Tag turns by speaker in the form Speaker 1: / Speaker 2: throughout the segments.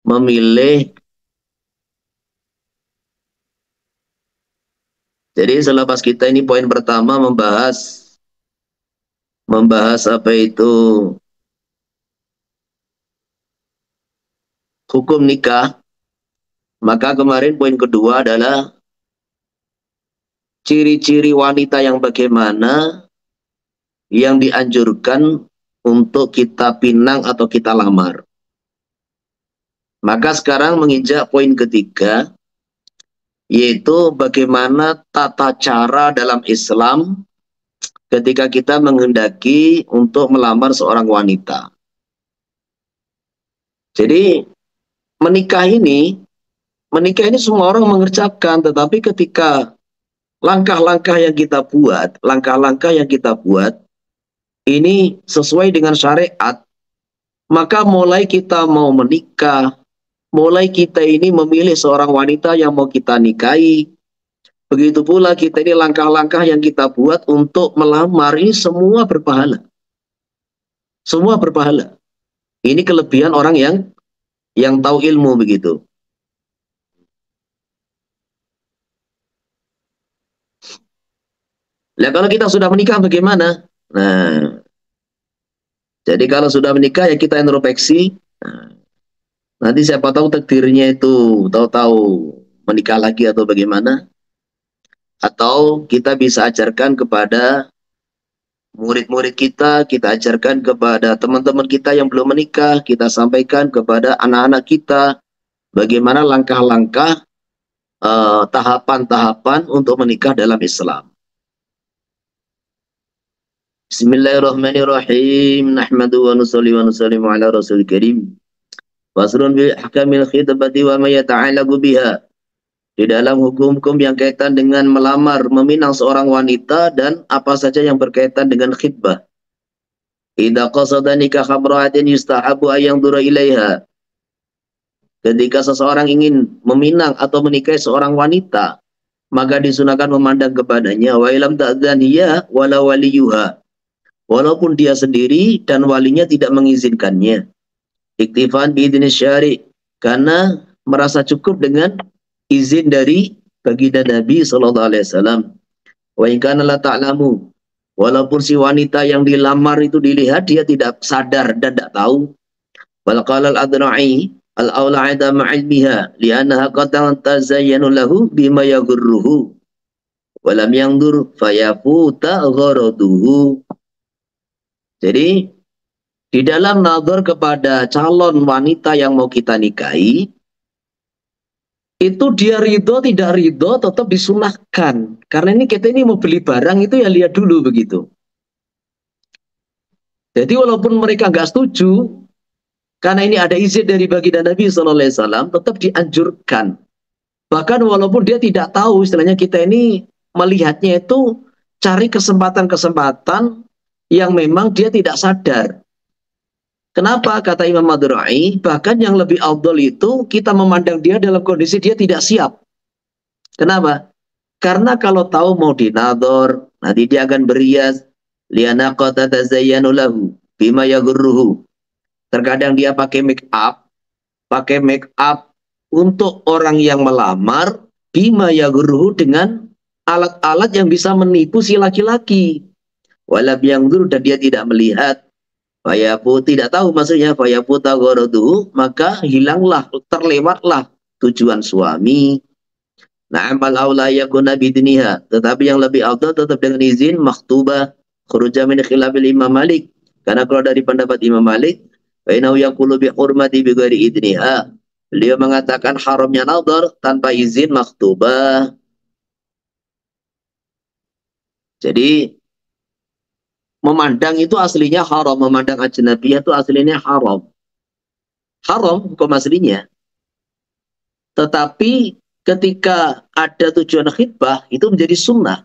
Speaker 1: Memilih. Jadi selepas kita ini poin pertama membahas apa itu hukum nikah, maka kemarin poin kedua adalah ciri-ciri wanita yang bagaimana yang dianjurkan untuk kita pinang atau kita lamar. Maka sekarang menginjak poin ketiga, yaitu bagaimana tata cara dalam Islam ketika kita menghendaki untuk melamar seorang wanita. Jadi menikah ini semua orang mengerjakan, tetapi ketika langkah-langkah yang kita buat, ini sesuai dengan syariat, maka mulai kita mau menikah, mulai kita ini memilih seorang wanita yang mau kita nikahi, begitu pula kita ini langkah-langkah yang kita buat untuk melamar, ini semua berpahala. Semua berpahala. Ini kelebihan orang yang tahu ilmu begitu. Nah, kalau kita sudah menikah bagaimana? Nah, jadi kalau sudah menikah ya kita introspeksi. Nah, nanti siapa tahu takdirnya itu tahu-tahu menikah lagi atau bagaimana. Atau kita bisa ajarkan kepada murid-murid kita ajarkan kepada teman-teman kita yang belum menikah, kita sampaikan kepada anak-anak kita bagaimana langkah-langkah tahapan-tahapan untuk menikah dalam Islam. Bismillahirrahmanirrahim. Nahmadu wa nusalli wa nusallimu ala rasul karim. Faslun bil ahkamil khitbati wa ma yata'allaqu biha. Di dalam hukum-hukum yang kaitan dengan melamar, meminang seorang wanita dan apa saja yang berkaitan dengan khitbah. Idza qasada nikah khamratin yustahabu ay yanzura ilaiha. Ketika seseorang ingin meminang atau menikahi seorang wanita, maka disunahkan memandang kepadanya wa ilam ta'dzan hiya wala waliyuha. Walaupun dia sendiri dan walinya tidak mengizinkannya. Iktifan biidzni syari', karena merasa cukup dengan izin dari baginda Nabi sallallahu alaihi wasallam. Wa in kana la ta'lamu, walaupun si wanita yang dilamar itu dilihat dia tidak sadar dan tidak tahu. Wal qala al-adna'i al-aula 'inda ma'ilmiha li'annaha qad tazayyanu lahu bima yaghurruhu wa lam yandur fayafuta gharaduhu. Jadi di dalam nazar kepada calon wanita yang mau kita nikahi, itu dia ridho tidak ridho tetap disunahkan. Karena ini kita ini mau beli barang itu ya lihat dulu begitu. Jadi walaupun mereka nggak setuju, karena ini ada izin dari baginda Nabi SAW, tetap dianjurkan. Bahkan walaupun dia tidak tahu, istilahnya kita ini melihatnya itu cari kesempatan-kesempatan yang memang dia tidak sadar. Kenapa? Kata Imam Madurai, bahkan yang lebih afdol itu kita memandang dia dalam kondisi dia tidak siap. Kenapa? Karena kalau tahu mau dinador, nanti dia akan berias, liana qata tazayyanu lahu bima yaghurruhu. Terkadang dia pakai make up untuk orang yang melamar, bima yaghurruhu, dengan alat-alat yang bisa menipu si laki-laki. Walam yanzur, dan dia tidak melihat, fayafu, tidak tahu maksudnya, fayafu tagharaduhu, maka hilanglah, terlewatlah tujuan suami. Na'amal aula yakuna bidniha, tetapi yang lebih afdal tetap dengan izin maktubah, khuruja min khilafil Imam Malik, karena kalau dari pendapat Imam Malik, fa innahu yaqulu bi hurmati bi ghairi idniha, beliau mengatakan haramnya nadhar tanpa izin maktubah. Jadi memandang itu aslinya haram, memandang ajnabiyah itu aslinya haram. Haram hukum aslinya. Tetapi ketika ada tujuan khitbah, itu menjadi sunnah.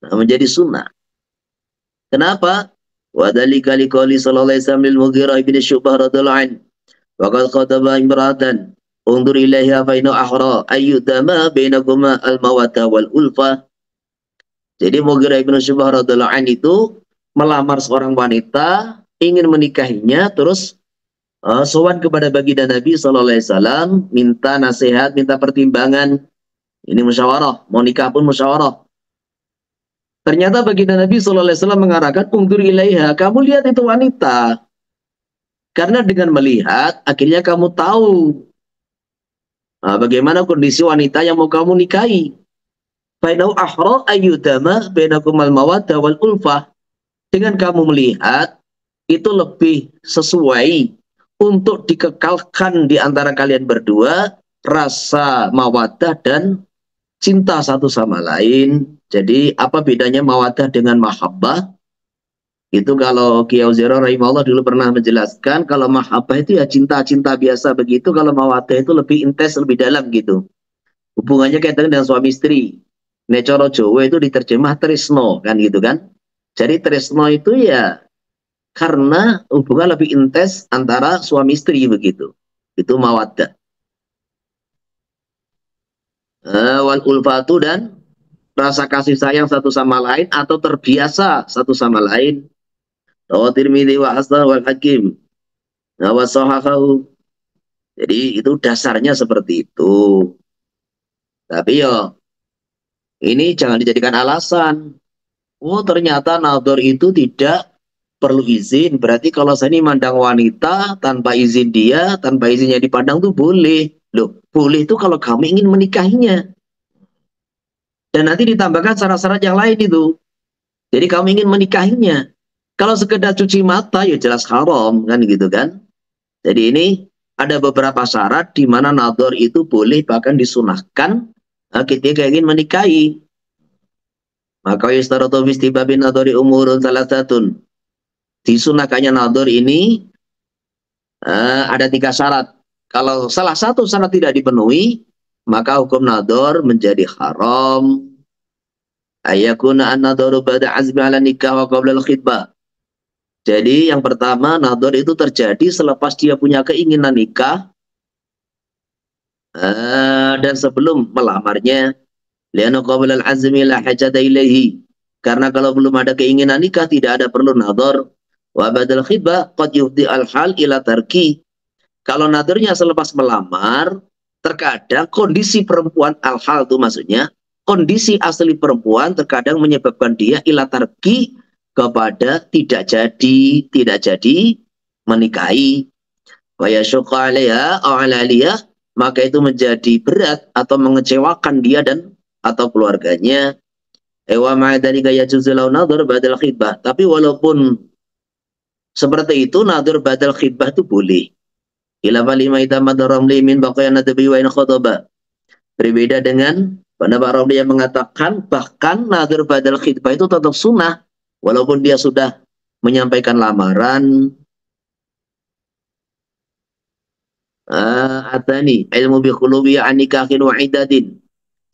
Speaker 1: Nah, menjadi sunnah. Kenapa? Wa dzalika liqouli sallallahu alaihi wasallam lil Mughirah bin Syu'bah radhiyallahu anhu. Wa qad khataba imra'atan undur ilaiha fa inna ahra ayyudama bainakuma al-mawaddah wal ulfah. Jadi Mughirah bin Syu'bah radhiyallahu anhu itu melamar seorang wanita, ingin menikahinya, terus sowan kepada baginda Nabi sallallahu alaihi wasallam, minta nasihat, minta pertimbangan. Ini musyawarah, mau nikah pun musyawarah. Ternyata baginda Nabi sallallahu alaihi wasallam mengarahkan undur ilaiha, kamu lihat itu wanita. Karena dengan melihat akhirnya kamu tahu bagaimana kondisi wanita yang mau kamu nikahi. Fainau ahra ayyudama bainakumal mawaddah wal ulfah. Dengan kamu melihat itu lebih sesuai untuk dikekalkan di antara kalian berdua rasa mawaddah dan cinta satu sama lain. Jadi apa bedanya mawaddah dengan mahabbah? Itu kalau Kiai Zero rahimahullah dulu pernah menjelaskan, kalau mahabbah itu ya cinta-cinta biasa begitu, kalau mawaddah itu lebih intens, lebih dalam gitu. Hubungannya kaitan dengan suami istri. Necoro Jawa itu diterjemah tresno kan gitu kan. Jadi tresno itu ya karena hubungan lebih intens antara suami istri begitu. Itu mawaddah. Wal ulfatu, dan rasa kasih sayang satu sama lain atau terbiasa satu sama lain. Rawahu Tirmidzi wa Hasan wal Hakim. Wa sahahahu. Jadi itu dasarnya seperti itu. Tapi yo ini jangan dijadikan alasan. Oh ternyata nador itu tidak perlu izin. Berarti kalau saya ini mandang wanita tanpa izin dia, tanpa izinnya dipandang tuh boleh. Loh, boleh itu kalau kamu ingin menikahinya. Dan nanti ditambahkan syarat-syarat yang lain itu. Jadi kamu ingin menikahinya. Kalau sekedar cuci mata ya jelas haram kan gitu kan. Jadi ini ada beberapa syarat di mana nador itu boleh bahkan disunahkan ketika ingin menikahi. Maka yustaratu fi istibabin nadori umurun salasatun. Disunahkannya nador ini ada 3 syarat. Kalau salah satu syarat tidak dipenuhi, maka hukum nador menjadi haram. Ayakuna an-nadoru ba'da azmi ala nikah wa qabla al-khitbah. Jadi yang pertama, nador itu terjadi selepas dia punya keinginan nikah dan sebelum melamarnya. Lianna qabla al-azmi la hajata ilaihi. Karena kalau belum ada keinginan nikah tidak ada perlu nador. Wa badal khitbah qad yufdi al-hal ila tarki. Kalau nadornya selepas melamar, terkadang kondisi perempuan al-hal itu maksudnya kondisi asli perempuan terkadang menyebabkan dia ila tarki, kepada tidak jadi menikahi. Wa yashqa 'alaiha aw 'ala aliyah, maka itu menjadi berat atau mengecewakan dia dan atau keluarganya. Wa ma'a dzalika yajuzu lahu nadhar badal khitbah. Tapi walaupun seperti itu, nadhar badal khitbah itu boleh. Ila falima itamad ramli min baqayan nadbi wa in khutbah. Berbeda dengan pendapat Ramli yang mengatakan bahkan nadhar badal khitbah itu tetap sunnah walaupun dia sudah menyampaikan lamaran. Atani ilmu bi khuluwi an nikahin wa iddatin.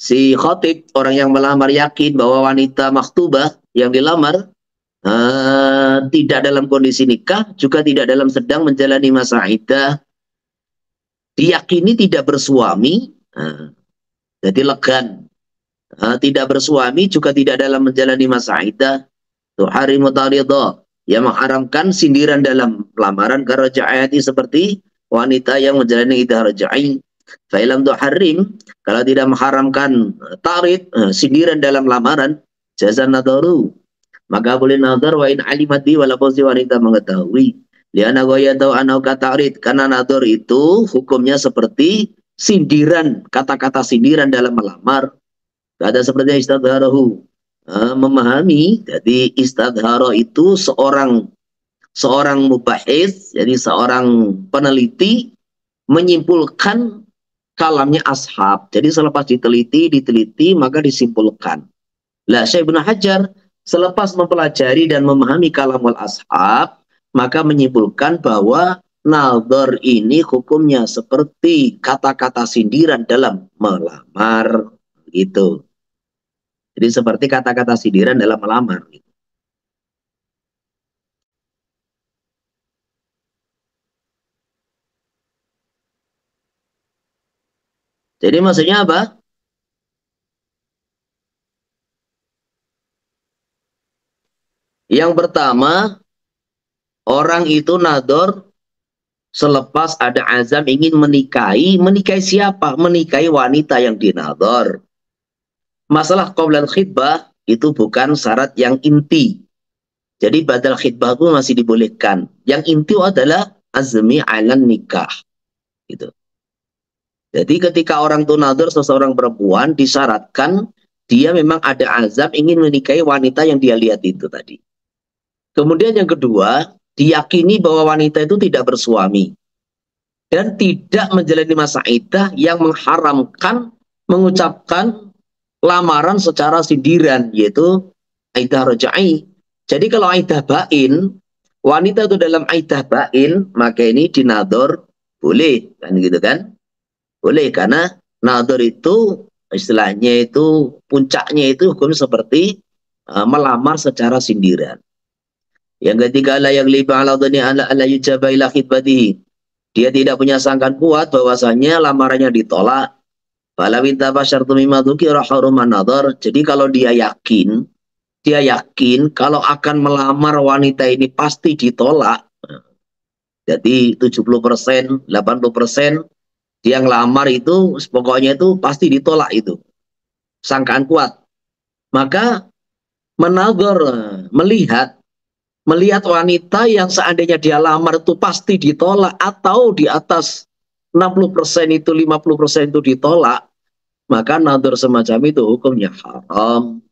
Speaker 1: Si khatib, orang yang melamar, yakin bahwa wanita makhtubah yang dilamar tidak dalam kondisi nikah, juga tidak dalam sedang menjalani masa iddah. Diyakini tidak bersuami, jadi legan. Tidak bersuami, juga tidak dalam menjalani masa iddah. Tuharimu taridha, yang mengharamkan sindiran dalam lamaran karaja'ati seperti wanita yang menjalani iddah rajai. Fa'ilam tuharrim, kalau tidak mengharamkan tarid, sindiran dalam lamaran, jazan nadaru, maka boleh nadar wa in alimati, walaupun si wanita mengetahui. Liana goyatau anauka tarid, karena nadar itu hukumnya seperti sindiran, kata-kata sindiran dalam melamar. Ada seperti istadharahu, memahami. Jadi istadhara itu seorang mubahis, jadi seorang peneliti menyimpulkan kalamnya ashab. Jadi selepas diteliti maka disimpulkan. Lah Syekh Ibnu Hajar selepas mempelajari dan memahami kalamul ashab, maka menyimpulkan bahwa nadhar ini hukumnya seperti kata-kata sindiran dalam melamar gitu. Jadi seperti kata-kata sindiran dalam melamar gitu. Jadi maksudnya apa? Yang pertama, orang itu nadhar selepas ada azam ingin menikahi. Menikahi siapa? Menikahi wanita yang dinadhar. Masalah qoblal khitbah itu bukan syarat yang inti. Jadi badal khitbah pun masih dibolehkan. Yang inti adalah azmi alan nikah. Gitu. Jadi ketika orang itu nadhar seseorang perempuan disyaratkan dia memang ada azam ingin menikahi wanita yang dia lihat itu tadi. Kemudian yang kedua, diyakini bahwa wanita itu tidak bersuami dan tidak menjalani masa iddah yang mengharamkan mengucapkan lamaran secara sindiran, yaitu iddah rajai. Jadi kalau iddah bain, wanita itu dalam iddah bain, maka ini dinadhar boleh, kan gitu kan? Boleh, karena nadhar itu istilahnya itu puncaknya itu hukum seperti melamar secara sindiran. Yang ketiga, la yagliba ala dhani ala yujaba ila khidbatihi. Dia tidak punya sangkaan kuat bahwasanya lamarannya ditolak. Fala minta basyartu mimma dzukira haruman nadhar. Jadi kalau dia yakin kalau akan melamar wanita ini pasti ditolak. Jadi 70%, 80% dia ngelamar itu pokoknya itu pasti ditolak itu. Sangkaan kuat. Maka menadhar, melihat wanita yang seandainya dia lamar itu pasti ditolak atau di atas 60% itu 50% itu ditolak, maka nadhar semacam itu hukumnya haram.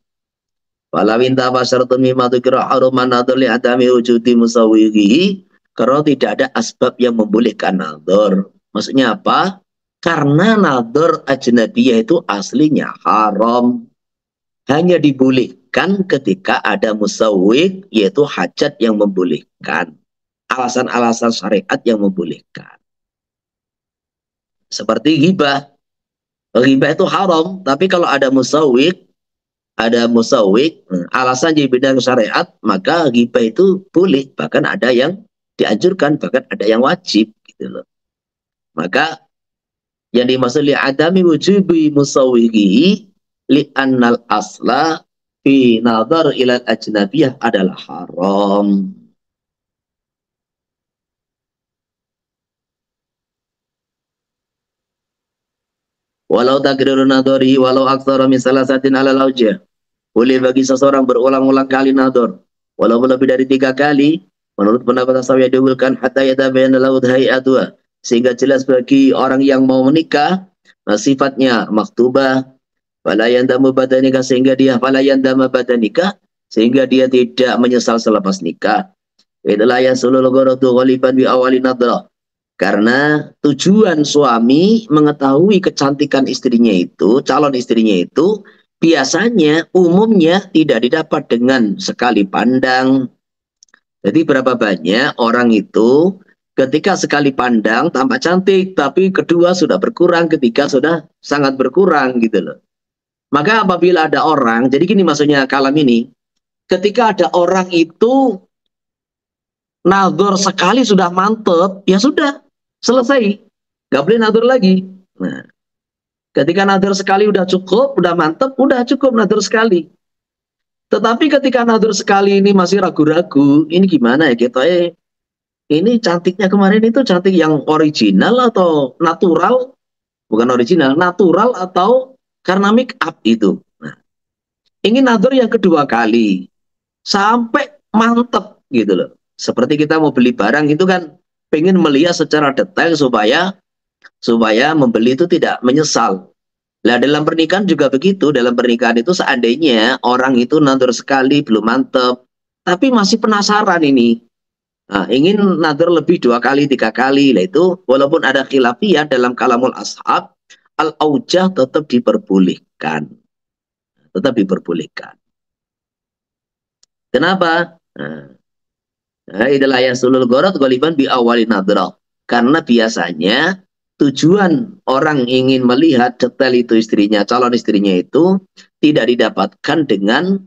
Speaker 1: Walau minta pasyaratun mimma dzukira haruman nadhar li adami wujudi musawwihi, karena tidak ada asbab yang membolehkan nadhar. Maksudnya apa? Karena nadhar ajnabiyah itu aslinya haram. Hanya dibolehkan ketika ada musawwik, yaitu hajat yang membolehkan. Alasan-alasan syariat yang membolehkan. Seperti ghibah. Ghibah itu haram, tapi kalau ada musawwik, alasan jadi beda syariat, maka ghibah itu boleh. Bahkan ada yang dianjurkan, bahkan ada yang wajib gitu loh. Maka yang dimaksud li adami wujubi musawwihi li annal asla fi nadhar ila ajnabiyah adalah haram. Walau takrirun nadhari walau aktsara min salasatin ala laujah. Boleh bagi seseorang berulang-ulang kali nadhar walaupun lebih dari 3 kali, menurut pendapat Ashabi diulkan hatta yatabayyana lahu hay'atuha, sehingga jelas bagi orang yang mau menikah sifatnya maktubah, fala yandamu badanika, sehingga dia tidak menyesal selepas nikah. Itulah yang sulul ghoratu ghaliban bi awali nadrah. Karena tujuan suami mengetahui kecantikan istrinya itu, calon istrinya itu, biasanya umumnya tidak didapat dengan sekali pandang. Jadi berapa banyak orang itu ketika sekali pandang tampak cantik, tapi kedua sudah berkurang, ketiga sudah sangat berkurang gitu loh. Maka apabila ada orang, jadi gini maksudnya kalam ini, ketika ada orang itu nadhar sekali sudah mantep, ya sudah, selesai. Nggak boleh nadhar lagi. Nah, ketika nadhar sekali udah cukup, udah mantep, udah cukup nadhar sekali. Tetapi ketika nadhar sekali ini masih ragu-ragu, ini gimana ya kita ini cantiknya kemarin itu cantik yang original atau natural? Bukan original, natural atau karena make up itu. Nah, ingin nadhar yang kedua kali sampai mantep gitu loh. Seperti kita mau beli barang itu kan pengen melihat secara detail supaya membeli itu tidak menyesal. Nah, dalam pernikahan juga begitu. Dalam pernikahan itu seandainya orang itu nadhar sekali belum mantep, tapi masih penasaran ini. Nah, ingin nadhar lebih 2 kali, 3 kali. Nah, itu walaupun ada khilafiyah dalam kalamul ashab, al-aujah tetap diperbolehkan. Tetap diperbolehkan. Kenapa? Nah, itulah yang sulul gharat ghaliban bi awali nadrah. Karena biasanya tujuan orang ingin melihat detail itu istrinya, calon istrinya itu tidak didapatkan dengan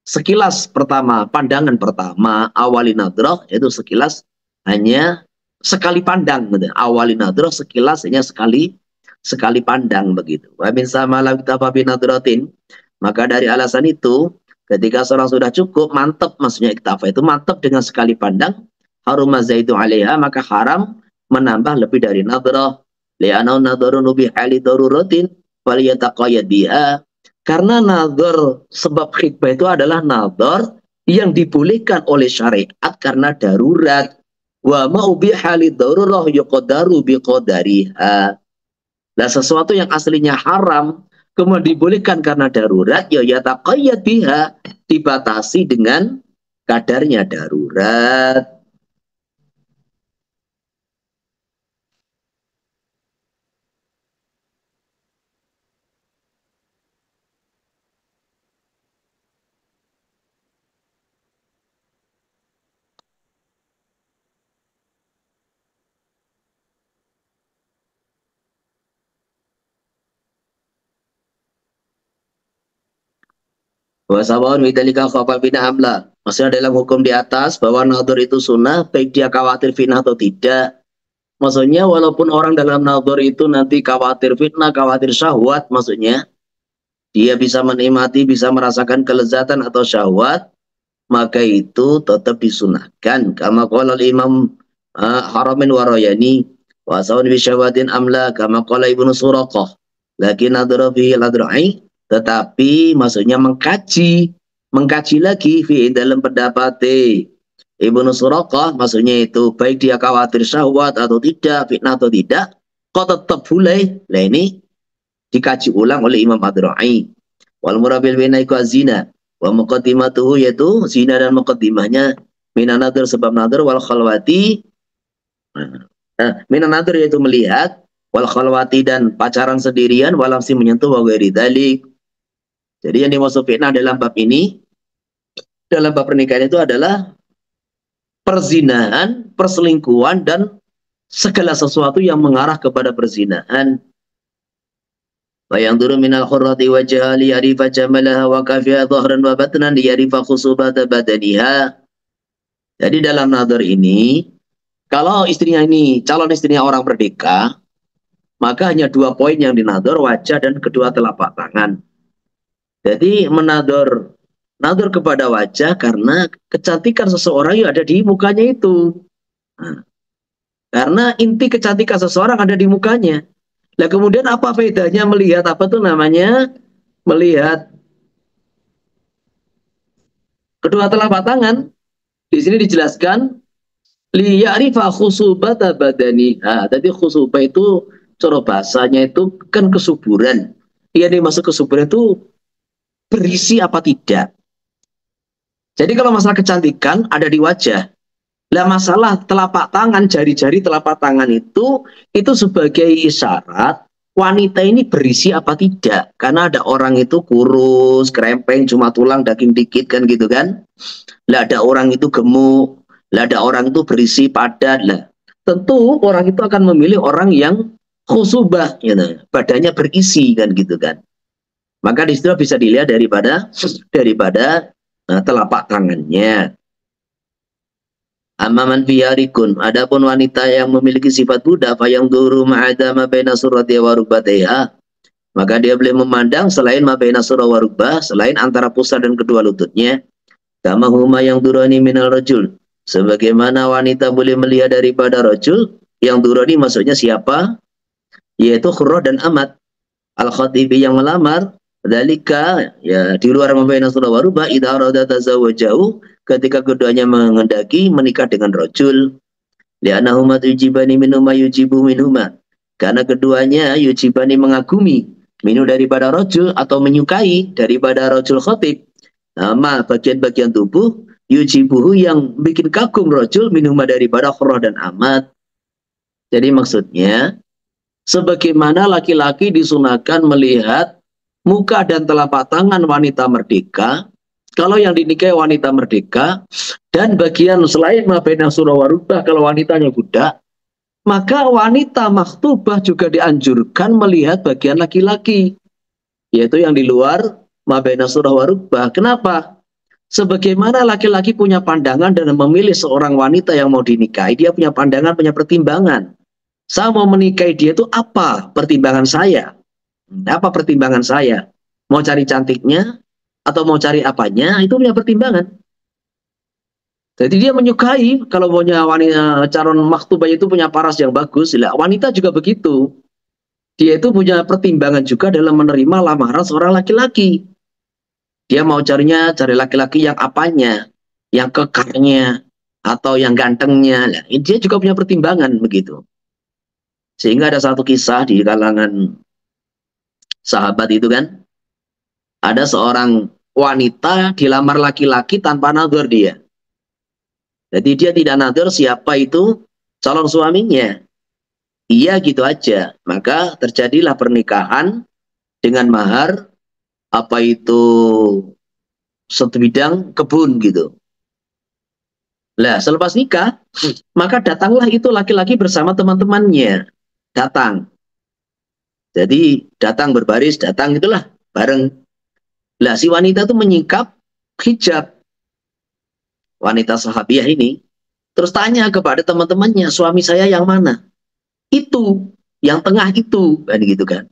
Speaker 1: sekilas pertama, pandangan pertama, awali nadroh, itu sekilas hanya sekali pandang. Awali nadroh sekilas hanya sekali pandang begitu. Wa min sama la iktafa bi nadratin. Maka dari alasan itu, ketika seorang sudah cukup, mantap, maksudnya iktafa itu mantap dengan sekali pandang, harum zaitu alaiha, maka haram menambah lebih dari nadrah. Li'anau nadharun bi hali daruratin faliyataqayyad biha. Karena nadhar sebab khitbah itu adalah nadhar yang dibolehkan oleh syariat karena darurat. Wa ma bi hali darurah yuqdaru bi qadariha. Nah, sesuatu yang aslinya haram kemudian dibolehkan karena darurat, ya yataqayyad biha, dibatasi dengan kadarnya darurat. Wasawaun widalika khafal fitnah amla. Maksudnya dalam hukum di atas bahwa nadhar itu sunnah, baik dia khawatir fitnah atau tidak. Maksudnya walaupun orang dalam nadhar itu nanti khawatir fitnah, khawatir syahwat, maksudnya dia bisa menikmati, bisa merasakan kelezatan atau syahwat, maka itu tetap disunahkan. Kama qala Imam Haramin Warayani, wasawaun bisyahwatin amla, kama qala Ibnu Suraqah. Lakin nadhara fihi ladra'i, tetapi maksudnya mengkaji lagi fi dalam pendapat Ibnu Suraqah, maksudnya itu baik dia khawatir syahwat atau tidak, fitnah atau tidak, kok tetap boleh. Nah ini dikaji ulang oleh Imam Ad-Ra'i. Wal murabil bina iku azina wa muqaddimatuhu, yaitu zina dan muqaddimahnya minan nadhar sebab nadhar, wal khalwati minan nadhar yaitu melihat, wal khalwati dan pacaran sendirian, walamsi menyentuh, wa ghairi dzalik. Jadi yang dimaksud fitnah dalam bab ini, dalam bab pernikahan itu adalah perzinahan, perselingkuhan, dan segala sesuatu yang mengarah kepada perzinahan. Bayang duru minal khurrati wajah liyarifa jamalaha wa kafiha dhahran wa batnan liyarifa khusubata badaniha. Jadi dalam nadhar ini, kalau istrinya ini, calon istrinya orang merdeka, maka hanya 2 poin yang dinadhar, wajah dan kedua telapak tangan. Jadi nadhar kepada wajah karena kecantikan seseorang yang ada di mukanya itu. Nah, karena inti kecantikan seseorang ada di mukanya. Nah, kemudian apa bedanya melihat apa tuh namanya? Melihat kedua telapak tangan. Di sini dijelaskan liya'rifa khusubata badaniha. Tadi khusubah itu cara bahasanya itu kan kesuburan. Yang dimaksud kesuburan itu berisi apa tidak. Jadi kalau masalah kecantikan ada di wajah. Lah masalah telapak tangan, jari-jari telapak tangan itu sebagai isyarat wanita ini berisi apa tidak. Karena ada orang itu kurus, krempeng, cuma tulang, daging dikit kan gitu kan. Lah ada orang itu gemuk, lah ada orang itu berisi padat. Lah tentu orang itu akan memilih orang yang khusubah, gitu. Badannya berisi kan gitu kan. Maka di situ bisa dilihat daripada telapak tangannya. Amman fiyarikun, adapun wanita yang memiliki sifat budak, fayang duru ma'adama baina surati wa rukbataiha, maka dia boleh memandang selain ma baina surah wa rukbah, selain antara pusar dan kedua lututnya. Kama huma yang durani minal rajul, sebagaimana wanita boleh melihat daripada rajul. Yang durani maksudnya siapa? Yaitu khurrah dan amat. Al-khatibi yang melamar, dalika ya di luar membayar surah warubah idza arada tazawwajahu, ketika keduanya mengendaki menikah dengan rajul. Li'annahuma yujibani minhuma yujibu minhuma, karena keduanya yujibani mengagumi minu daripada rajul atau menyukai daripada rajul khatib. Nama bagian-bagian tubuh yujibuhu yang bikin kagum rajul minhuma daripada khurrah dan amat. Jadi maksudnya sebagaimana laki-laki disunahkan melihat muka dan telapak tangan wanita merdeka,
Speaker 2: kalau yang dinikahi wanita merdeka, dan bagian selain mabaina surah warubah kalau wanitanya budak, maka wanita makhtubah juga dianjurkan melihat bagian laki-laki, yaitu yang di luar mabaina surah warubah. Kenapa? Sebagaimana laki-laki punya pandangan dan memilih seorang wanita yang mau dinikahi, dia punya pandangan, punya pertimbangan. Saya mau menikahi dia itu apa pertimbangan saya? Apa pertimbangan saya? Mau cari cantiknya atau mau cari apanya? Itu punya pertimbangan. Jadi dia menyukai kalau punya wanita calon maktubah itu punya paras yang bagus. Lah, wanita juga begitu. Dia itu punya pertimbangan juga dalam menerima lamaran seorang laki-laki. Dia mau cari laki-laki yang apanya, yang kekarnya, atau yang gantengnya. Nah, dia juga punya pertimbangan begitu. Sehingga ada satu kisah di kalangan sahabat itu kan, ada seorang wanita dilamar laki-laki tanpa nazar dia. Jadi dia tidak nazar siapa itu calon suaminya. Iya gitu aja. Maka terjadilah pernikahan dengan mahar apa itu sebidang kebun gitu. Lah selepas nikah, maka datanglah itu laki-laki bersama teman-temannya. Datang. Jadi datang berbaris, datang itulah bareng. Lah si wanita itu menyingkap hijab. Wanita sahabiah ini terus tanya kepada teman-temannya, suami saya yang mana? Itu, yang tengah itu, kan gitu kan.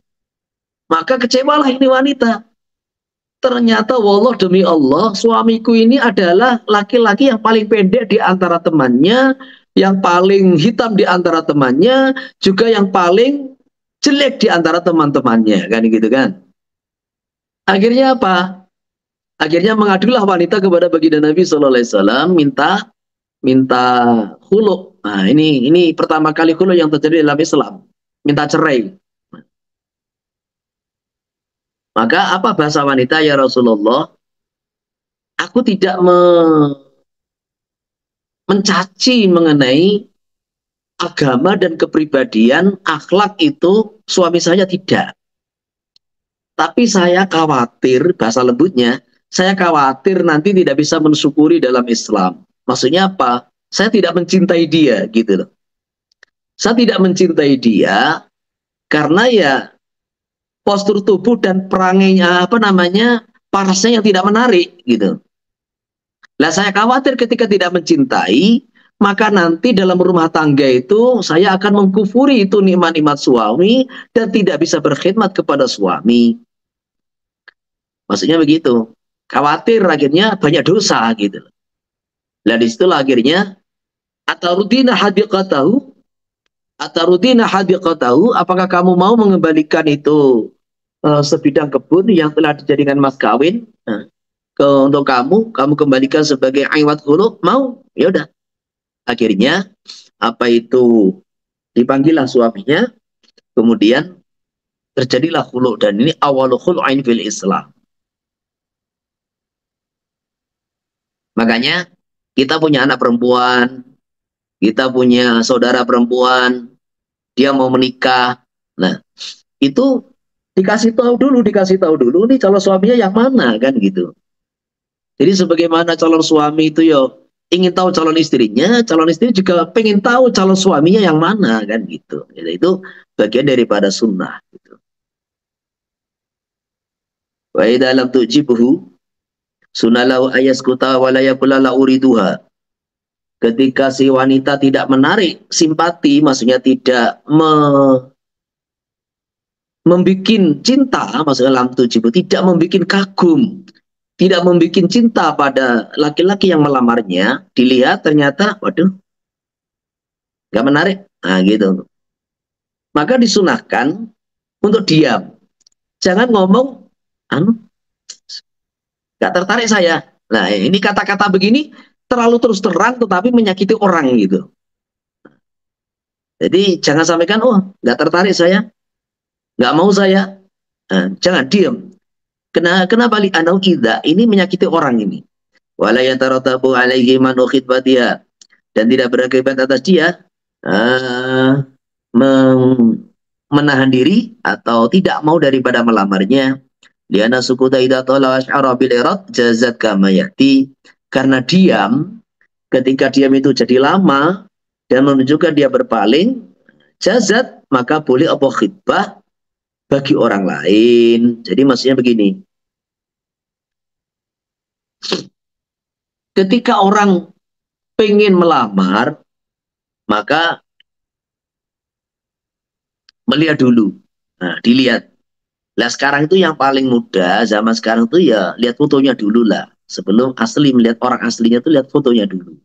Speaker 2: Maka kecewalah ini wanita. Ternyata wallah demi Allah, suamiku ini adalah laki-laki yang paling pendek di antara temannya, yang paling hitam di antara temannya, juga yang paling jelek di antara teman-temannya, kan gitu kan. Akhirnya apa? Akhirnya mengadulah wanita kepada baginda Nabi Sallallahu Alaihi Wasallam, minta khulu. Nah, ini pertama kali khulu yang terjadi dalam Islam. Minta cerai. Maka apa bahasa wanita, ya Rasulullah? Aku tidak mencaci mengenai agama dan kepribadian, akhlak itu suami saya tidak. Tapi saya khawatir, bahasa lembutnya, saya khawatir nanti tidak bisa mensyukuri dalam Islam. Maksudnya apa? Saya tidak mencintai dia, gitu loh. Saya tidak mencintai dia karena ya postur tubuh dan perangainya apa namanya parasnya yang tidak menarik gitu. Lah saya khawatir ketika tidak mencintai maka nanti dalam rumah tangga itu saya akan mengkufuri itu nikmat-nikmat suami dan tidak bisa berkhidmat kepada suami. Maksudnya begitu. Khawatir akhirnya banyak dosa gitu. Lah disitulah akhirnya atarudina hadiqatahu, apakah kamu mau mengembalikan itu sebidang kebun yang telah dijadikan mas kawin untuk kamu kembalikan sebagai aiwat hulu? Mau? Ya udah. Akhirnya apa itu dipanggillah suaminya, kemudian terjadilah hulu, dan ini awal khulu'ain fil Islam. Makanya kita punya anak perempuan, kita punya saudara perempuan, dia mau menikah. Nah, itu dikasih tahu dulu nih calon suaminya yang mana kan gitu. Jadi sebagaimana calon suami itu ya ingin tahu calon istrinya, calon istri juga pengen tahu calon suaminya yang mana kan gitu. Jadi itu bagian daripada sunnah gitu. Wa idza lam tujibuhu sunalahu ayaskuta wa la yaqula la uriduha. Ketika si wanita tidak menarik simpati, maksudnya tidak membikin cinta, maksudnya lam tujibu, tidak membikin kagum, tidak membikin cinta pada laki-laki yang melamarnya, dilihat ternyata, waduh, nggak menarik, nah gitu. Maka disunahkan untuk diam, jangan ngomong, anu, nggak tertarik saya. Nah ini kata-kata begini terlalu terus terang, tetapi menyakiti orang gitu. Jadi jangan sampaikan, oh nggak tertarik saya, nggak mau saya, nah, jangan diam. Kenapa li anau idza, ini menyakiti orang ini. Wala yataratabu alaihi man khidbatiha, dan tidak berakibat atas dia menahan diri atau tidak mau daripada melamarnya,
Speaker 1: Liana sukuta idza tala asy'ara bil irad jazat kama yati. Karena diam, ketika diam itu jadi lama dan menunjukkan dia berpaling, jazat, maka boleh apa khitbah bagi orang lain. Jadi maksudnya begini. Ketika orang pengen melamar, maka melihat dulu. Nah, dilihat. Lah sekarang itu yang paling mudah, zaman sekarang itu ya lihat fotonya dulu lah. Sebelum asli melihat orang aslinya itu lihat fotonya dulu.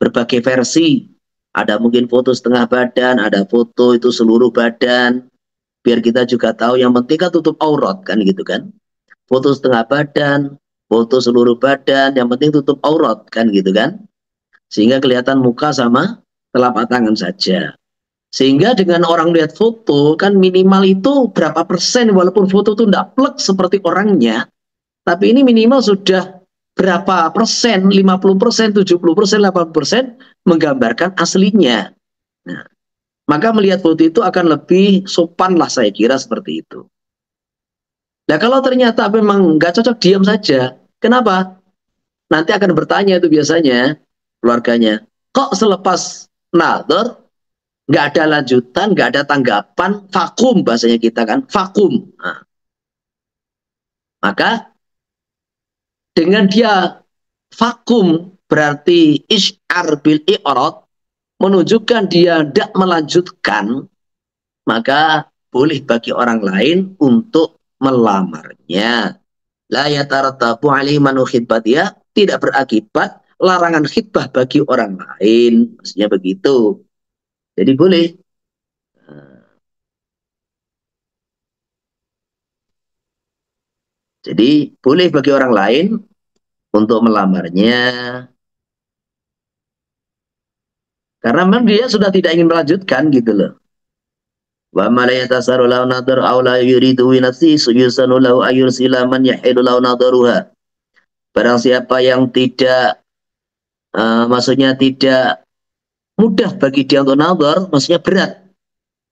Speaker 1: Berbagai versi. Ada mungkin foto setengah badan, ada foto itu seluruh badan. Biar kita juga tahu yang penting kan tutup aurat kan gitu kan. Foto setengah badan, foto seluruh badan, yang penting tutup aurat kan gitu kan. Sehingga kelihatan muka sama telapak tangan saja. Sehingga dengan orang lihat foto kan minimal itu berapa persen walaupun foto itu tidak plek seperti orangnya. Tapi ini minimal sudah berapa persen, 50%, 70%, 80% menggambarkan aslinya. Nah, maka melihat foto itu akan lebih sopan lah saya kira seperti itu. Nah kalau ternyata memang nggak cocok diam saja. Kenapa? Nanti akan bertanya itu biasanya keluarganya. Kok selepas nador nggak ada lanjutan, nggak ada tanggapan, vakum bahasanya kita kan, vakum. Nah, maka dengan dia vakum berarti isyar bil i'rad, menunjukkan dia tidak melanjutkan, maka boleh bagi orang lain untuk melamarnya. La yatarattabu alaihi manu khidbatiha, tidak berakibat larangan khidbah bagi orang lain. Maksudnya begitu. Jadi boleh. Jadi boleh bagi orang lain untuk melamarnya. Karena memang dia sudah tidak ingin melanjutkan gitu loh. Wa ma la yatasaru lahu nadar aw la yuridu bi nafsi yusanu lahu ayursila man yahilu lahu nadaruha. Barang siapa yang tidak maksudnya tidak mudah bagi dia untuk nadar, maksudnya berat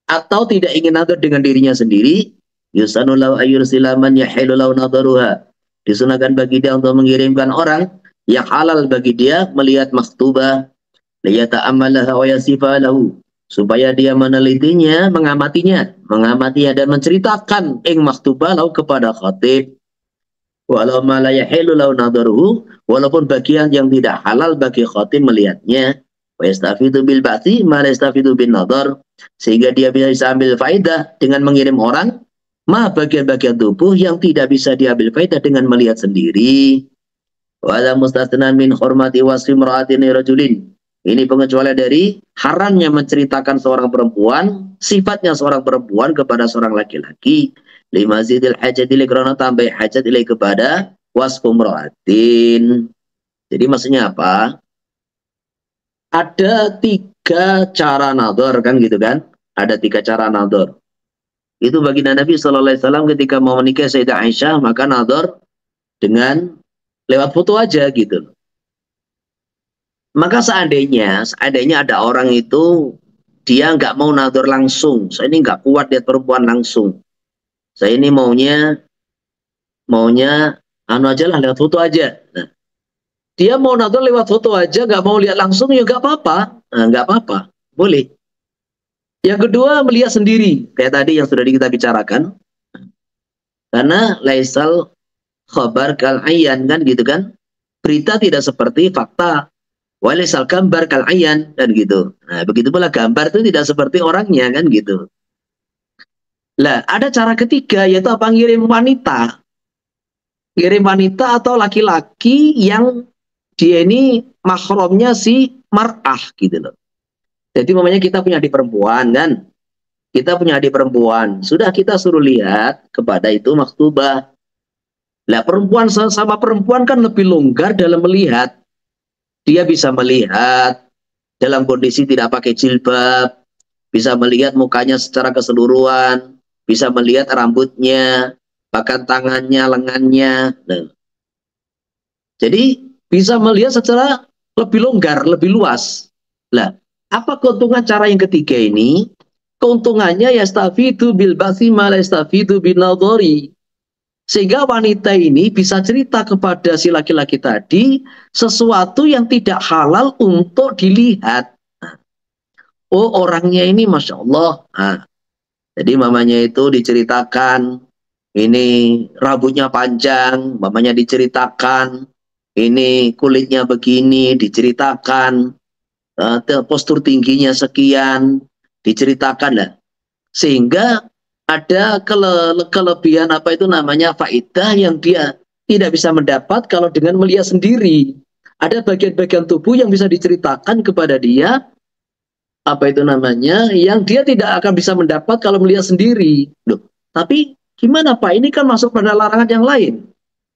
Speaker 1: atau tidak ingin nadar dengan dirinya sendiri, yusanu lahu ayursila man yahilu lahu nadaruha. Disunahkan bagi dia untuk mengirimkan orang yang halal bagi dia melihat maktubah, liyata'ammalaha wa yasifa lahu, supaya dia menelitinya, mengamatinya dan menceritakan ing maktubah lahu kepada khatib. Walau ma la yahilu lahu nadaruhu, walaupun bagian yang tidak halal bagi khatib melihatnya. Wa yastafidu bil ba'thi ma la yastafidu bin nadar, sehingga dia bisa ambil faedah dengan mengirim orang bagian-bagian tubuh yang tidak bisa diambil faedah dengan melihat sendiri. Wa la mustasnan min hormati wasfi imra'atin rajulin. Ini pengecualian dari haramnya menceritakan seorang perempuan, sifatnya seorang perempuan kepada seorang laki-laki. Lima zidil hajat ilaih, karena tambah hajat ilaih kepada wasfu imra'atin. Jadi maksudnya apa? Ada 3 cara nador kan gitu kan? Ada 3 cara nador. Itu baginda Nabi SAW ketika mau menikah Sayyidah Aisyah, maka nador dengan lewat foto aja gitu. Maka seandainya ada orang itu dia nggak mau nador langsung, saya ini nggak kuat lihat perempuan langsung, saya ini maunya anu aja lah, lewat foto aja. Nah, dia mau nador lewat foto aja, nggak mau lihat langsung ya nggak apa-apa, nggak apa-apa, boleh. Yang kedua melihat sendiri, kayak tadi yang sudah kita bicarakan, karena laisal khabar kal ayyan kan gitu kan, berita tidak seperti fakta. Walisal gambar kal ayan dan gitu. Nah, begitu pula gambar itu tidak seperti orangnya kan gitu. Lah, ada cara ketiga yaitu apa? Ngirim wanita. Ngirim wanita atau laki-laki yang dia ini mahramnya si mar'ah gitu loh. Jadi namanya kita punya adik perempuan kan. Kita punya adik perempuan. Sudah kita suruh lihat kepada itu maktubah. Lah, perempuan sama perempuan kan lebih longgar dalam melihat. Dia bisa melihat dalam kondisi tidak pakai jilbab, bisa melihat mukanya secara keseluruhan, bisa melihat rambutnya, bahkan tangannya, lengannya. Nah, jadi bisa melihat secara lebih longgar, lebih luas. Lah, apa keuntungan cara yang ketiga ini? Keuntungannya yastafidu bil basi ma la yastafidu bin nadhari.
Speaker 2: Sehingga wanita ini bisa cerita kepada si laki-laki tadi sesuatu yang tidak halal untuk dilihat. Oh, orangnya ini Masya Allah. Nah, jadi mamanya itu diceritakan, ini rambutnya panjang, mamanya diceritakan, ini kulitnya begini, diceritakan, postur tingginya sekian, diceritakan lah. Sehingga ada kelebihan apa itu namanya faidah yang dia tidak bisa mendapat kalau dengan melihat sendiri. Ada bagian-bagian tubuh yang bisa diceritakan kepada dia, apa itu namanya, yang dia tidak akan bisa mendapat kalau melihat sendiri. Loh, tapi gimana Pak? Ini kan masuk pada larangan yang lain.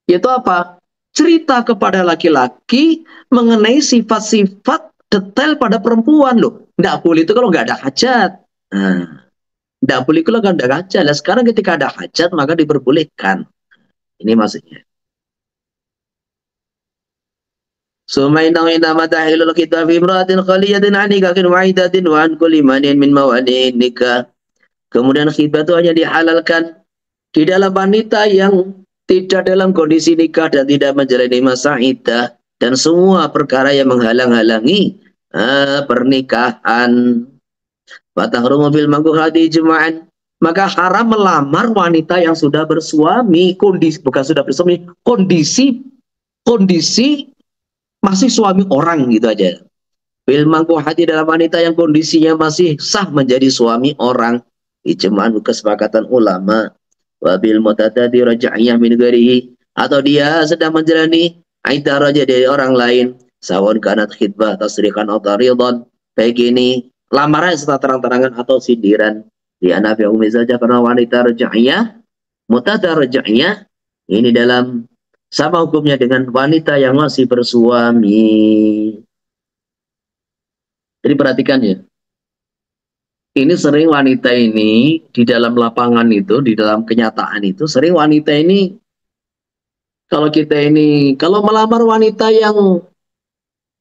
Speaker 2: Yaitu apa? Cerita kepada laki-laki mengenai sifat-sifat detail pada perempuan loh. Nggak boleh itu kalau nggak ada hajat. Nah, nggak boleh kalau nggak ada hajat. Nah, sekarang ketika ada hajat maka diperbolehkan. Ini maksudnya. Sumainang ina matahilul kita fi imra'atin khaliyatin an nikahin wahidatin wa an kulli manin min mawani'in nikah. Kemudian khitbah itu hanya dihalalkan di dalam wanita yang tidak dalam kondisi nikah dan tidak menjalani masa iddah dan semua perkara yang menghalang-halangi pernikahan. Fatahrumu bil mangkuhati ijma'an. Maka haram melamar wanita yang sudah bersuami, kondisi bukan sudah bersuami, kondisi masih suami orang gitu aja. Bil mangkuhati dalam wanita yang kondisinya masih sah menjadi suami orang. Ijma'an kesepakatan ulama. Wabil mutatati raja'iyah min ghairihi, atau dia sedang menjalani iddah raja dari orang lain, sawan kanat khidbah tasrikan atau ridhan, baik ini lamaran serta terang-terangan atau sindiran. Di anak yang umi saja karena wanita raja'iyah, mutata raja'iyah ini dalam sama hukumnya dengan wanita yang masih bersuami. Jadi perhatikan ya, ini sering wanita ini di dalam lapangan itu, di dalam kenyataan itu, sering wanita ini, kalau kita ini, kalau melamar wanita yang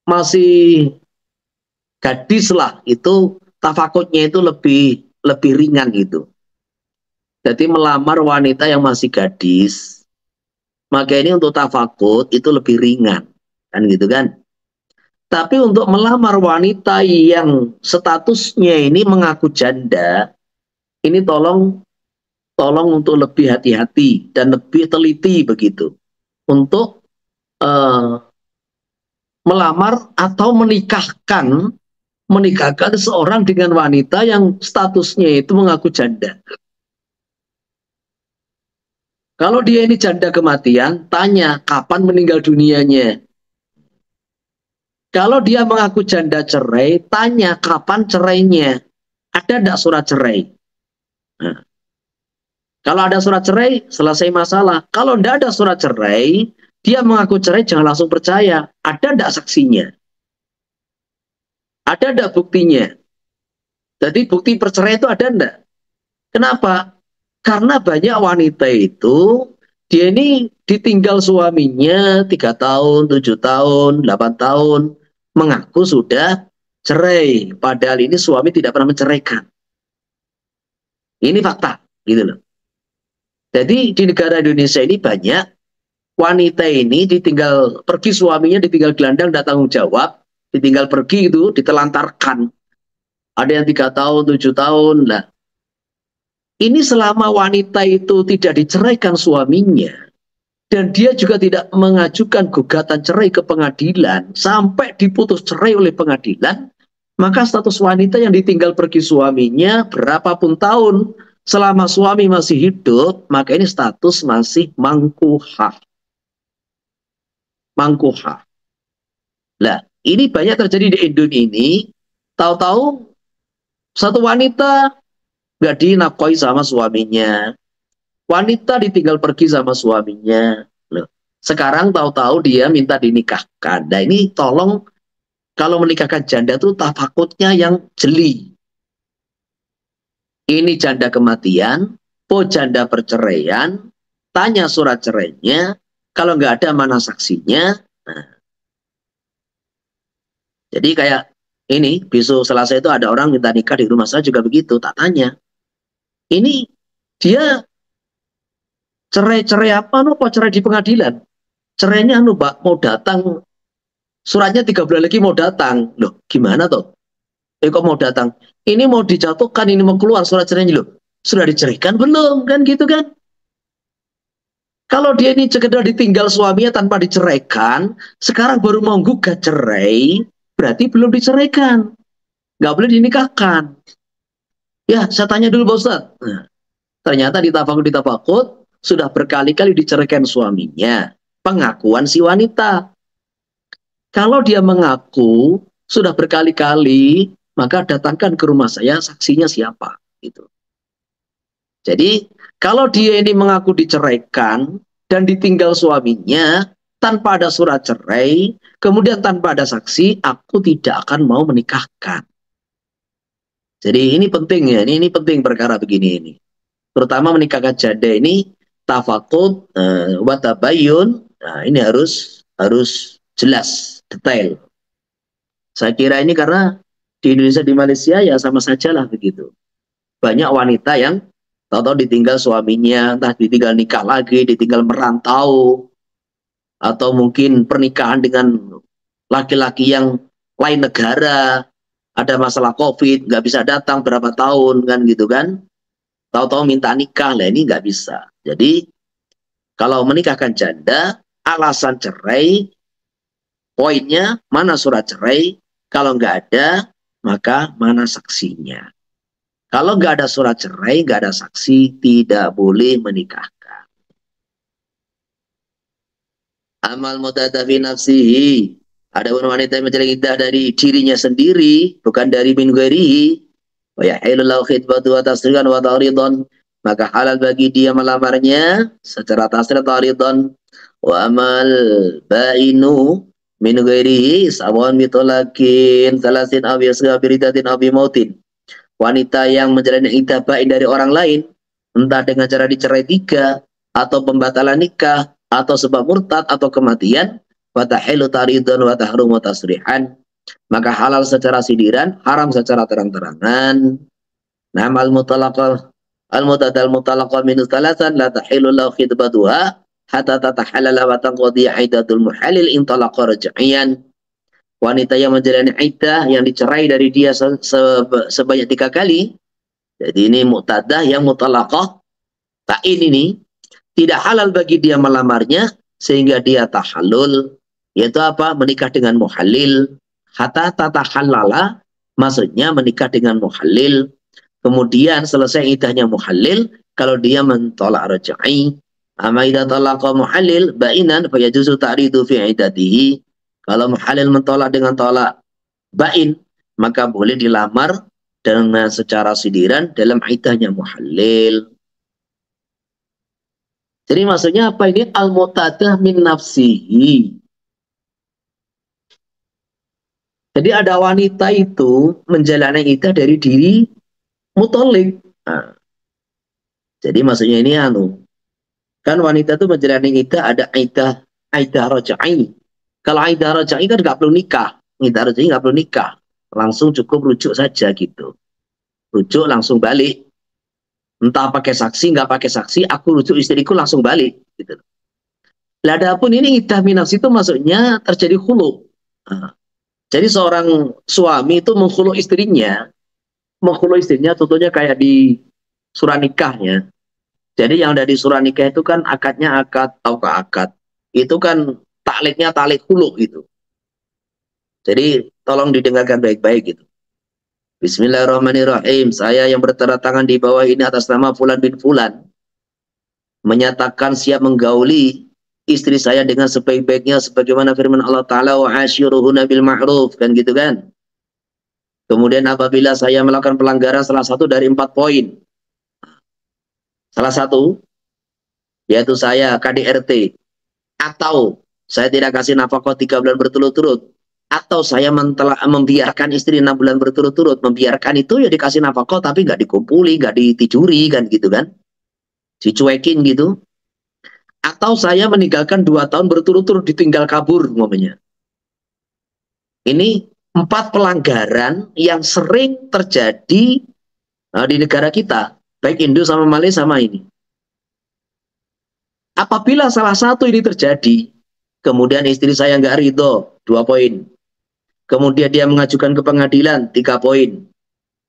Speaker 2: masih gadis lah, itu tafakutnya itu lebih ringan gitu. Jadi melamar wanita yang masih gadis, maka ini untuk tafakut itu lebih ringan, kan gitu kan? Tapi untuk melamar wanita yang statusnya ini mengaku janda, ini tolong untuk lebih hati-hati dan lebih teliti begitu untuk melamar atau menikahkan seorang dengan wanita yang statusnya itu mengaku janda. Kalau dia ini janda kematian, tanya kapan meninggal dunianya. Kalau dia mengaku janda cerai, tanya kapan cerainya. Ada tidak surat cerai? Nah, kalau ada surat cerai, selesai masalah. Kalau tidak ada surat cerai, dia mengaku cerai, jangan langsung percaya. Ada tidak saksinya? Ada tidak buktinya? Jadi bukti perceraian itu ada tidak? Kenapa? Karena banyak wanita itu, dia ini ditinggal suaminya 3 tahun, 7 tahun, 8 tahun, mengaku sudah cerai. Padahal ini suami tidak pernah menceraikan. Ini fakta, gitu loh. Jadi di negara Indonesia ini banyak wanita ini ditinggal pergi suaminya, ditinggal gelandang, tidak tanggung jawab, ditinggal pergi itu, ditelantarkan. Ada yang 3 tahun, 7 tahun lah. Ini selama wanita itu tidak diceraikan suaminya, dan dia juga tidak mengajukan gugatan cerai ke pengadilan, sampai diputus cerai oleh pengadilan, maka status wanita yang ditinggal pergi suaminya berapapun tahun, selama suami masih hidup, maka ini status masih mangkuhah. Mangkuhah. Nah, ini banyak terjadi di Indonesia ini, tahu-tahu satu wanita nggak dinafkahi sama suaminya. Wanita ditinggal pergi sama suaminya. Loh, sekarang tahu-tahu dia minta dinikahkan. Nah ini tolong, kalau menikahkan janda itu tafakutnya yang jeli. Ini janda kematian, janda perceraian, tanya surat cerainya, kalau nggak ada mana saksinya. Nah, jadi kayak ini, besok Selasa itu ada orang minta nikah di rumah saya juga begitu, tak tanya. Ini dia Cerai apa? Kok cerai di pengadilan? Cerainya Mbak, mau datang, suratnya 3 bulan lagi mau datang. Loh, gimana toh? Kok mau datang? Ini mau dijatuhkan, ini mau keluar surat cerainya. Loh, sudah diceraikan belum? Kan gitu kan? Kalau dia ini sekedar ditinggal suaminya tanpa diceraikan, sekarang baru mau gugat cerai, berarti belum diceraikan. Nggak boleh dinikahkan. Ya, saya tanya dulu Pak Ustadz. Nah, ternyata di tafakut sudah berkali-kali diceraikan suaminya. Pengakuan si wanita. Kalau dia mengaku sudah berkali-kali, maka datangkan ke rumah saya saksinya siapa. Gitu. Jadi kalau dia ini mengaku diceraikan dan ditinggal suaminya tanpa ada surat cerai, kemudian tanpa ada saksi, aku tidak akan mau menikahkan. Jadi ini penting ya, ini penting perkara begini ini. Terutama menikahkan janda ini tafaqud wa tabayyun. Nah, ini harus jelas, detail. Saya kira ini karena di Indonesia, di Malaysia ya sama saja lah begitu. Banyak wanita yang tahu-tahu ditinggal suaminya, entah ditinggal nikah lagi, ditinggal merantau, atau mungkin pernikahan dengan laki-laki yang lain negara, ada masalah COVID, nggak bisa datang berapa tahun kan gitu kan. Tahu-tahu minta nikah, lah ini nggak bisa. Jadi kalau menikahkan janda, alasan cerai, poinnya mana surat cerai, kalau nggak ada, maka mana saksinya. Kalau nggak ada surat cerai, nggak ada saksi, tidak boleh menikahkan. Amal mutadafi nafsihi. Ada wanita yang menjalin iddah dari dirinya sendiri, bukan dari min ghairihi. Wa yahilu lahu khitbatu wa tasrihan wa ta'ridhan. Maka halal bagi dia melamarnya secara tasrih ta'ridhan. Wa amal bainu min ghairihi sawan mitolakin salasin aw yasgha biridatin aw bimautin. Wanita yang menjalani iddah bain dari orang lain, entah dengan cara dicerai 3, atau pembatalan nikah, atau sebab murtad atau kematian, watahilu taridun wa tahrumu tasrihan, maka halal secara sindiran, haram secara terang-terangan. Namal mutalaqah al-mutadal mutalaqah min thalathan la tahilu lahu khidbatuha hatta tatahallala wa tanqadi iddatul muhalil in talaqa raj'iyan. Wanita yang menjalani iddah yang dicerai dari dia sebanyak 3 kali. Jadi ini mu'tadah yang mutalaqah. Ta'in ini tidak halal bagi dia melamarnya sehingga dia tahallul, yaitu apa? Menikah dengan muhallil. Hatta tatahallala, maksudnya menikah dengan muhallil. Kemudian selesai iddahnya muhallil, kalau dia mentolak raj'i. Amma idza talaqa muhallil ba'inan fa yajuzu ta'ridu fi iddatihi. Kalau muhallil mentolak dengan tolak bain, maka boleh dilamar dengan secara sindiran dalam iddahnya muhallil. Jadi maksudnya apa ini? Al-mu'tadah min nafsihi. Jadi ada wanita itu menjalani iddah dari diri mutolik. Nah, jadi maksudnya ini kan wanita itu menjalani iddah ada iddah raj'i. Kalau iddah raj'i kan nggak perlu nikah. Iddah raj'i nggak perlu nikah. Langsung cukup rujuk saja gitu. Rujuk langsung balik. Entah pakai saksi, nggak pakai saksi, aku rujuk istriku langsung balik. Gitu. Lah adapun ini iddah min nafsi itu maksudnya terjadi khulu. Nah, jadi seorang suami itu menghulu istrinya tentunya kayak di surat nikahnya. Jadi yang dari surat nikah itu kan akadnya akad atau akad. Itu kan takliknya talik hulu gitu. Jadi tolong didengarkan baik-baik gitu. Bismillahirrahmanirrahim. Saya yang bertanda tangan di bawah ini atas nama Fulan bin Fulan menyatakan siap menggauli istri saya dengan sebaik-baiknya sebagaimana firman Allah Ta'ala wa ashiruhunna bil ma'ruf kan gitu kan. Kemudian apabila saya melakukan pelanggaran salah satu dari 4 poin. Salah satu, yaitu saya KDRT. Atau saya tidak kasih nafkah 3 bulan berturut-turut. Atau saya membiarkan istri 6 bulan berturut-turut. Membiarkan itu ya dikasih nafkah tapi nggak dikumpuli, nggak ditijuri kan gitu kan. Dicuekin gitu. Atau saya meninggalkan 2 tahun berturut-turut ditinggal kabur ngomongnya. Ini 4 pelanggaran yang sering terjadi di negara kita, baik Indo sama Malaysia sama ini.
Speaker 1: Apabila salah satu ini terjadi, kemudian istri saya nggak ridho, 2 poin. Kemudian dia mengajukan ke pengadilan, 3 poin.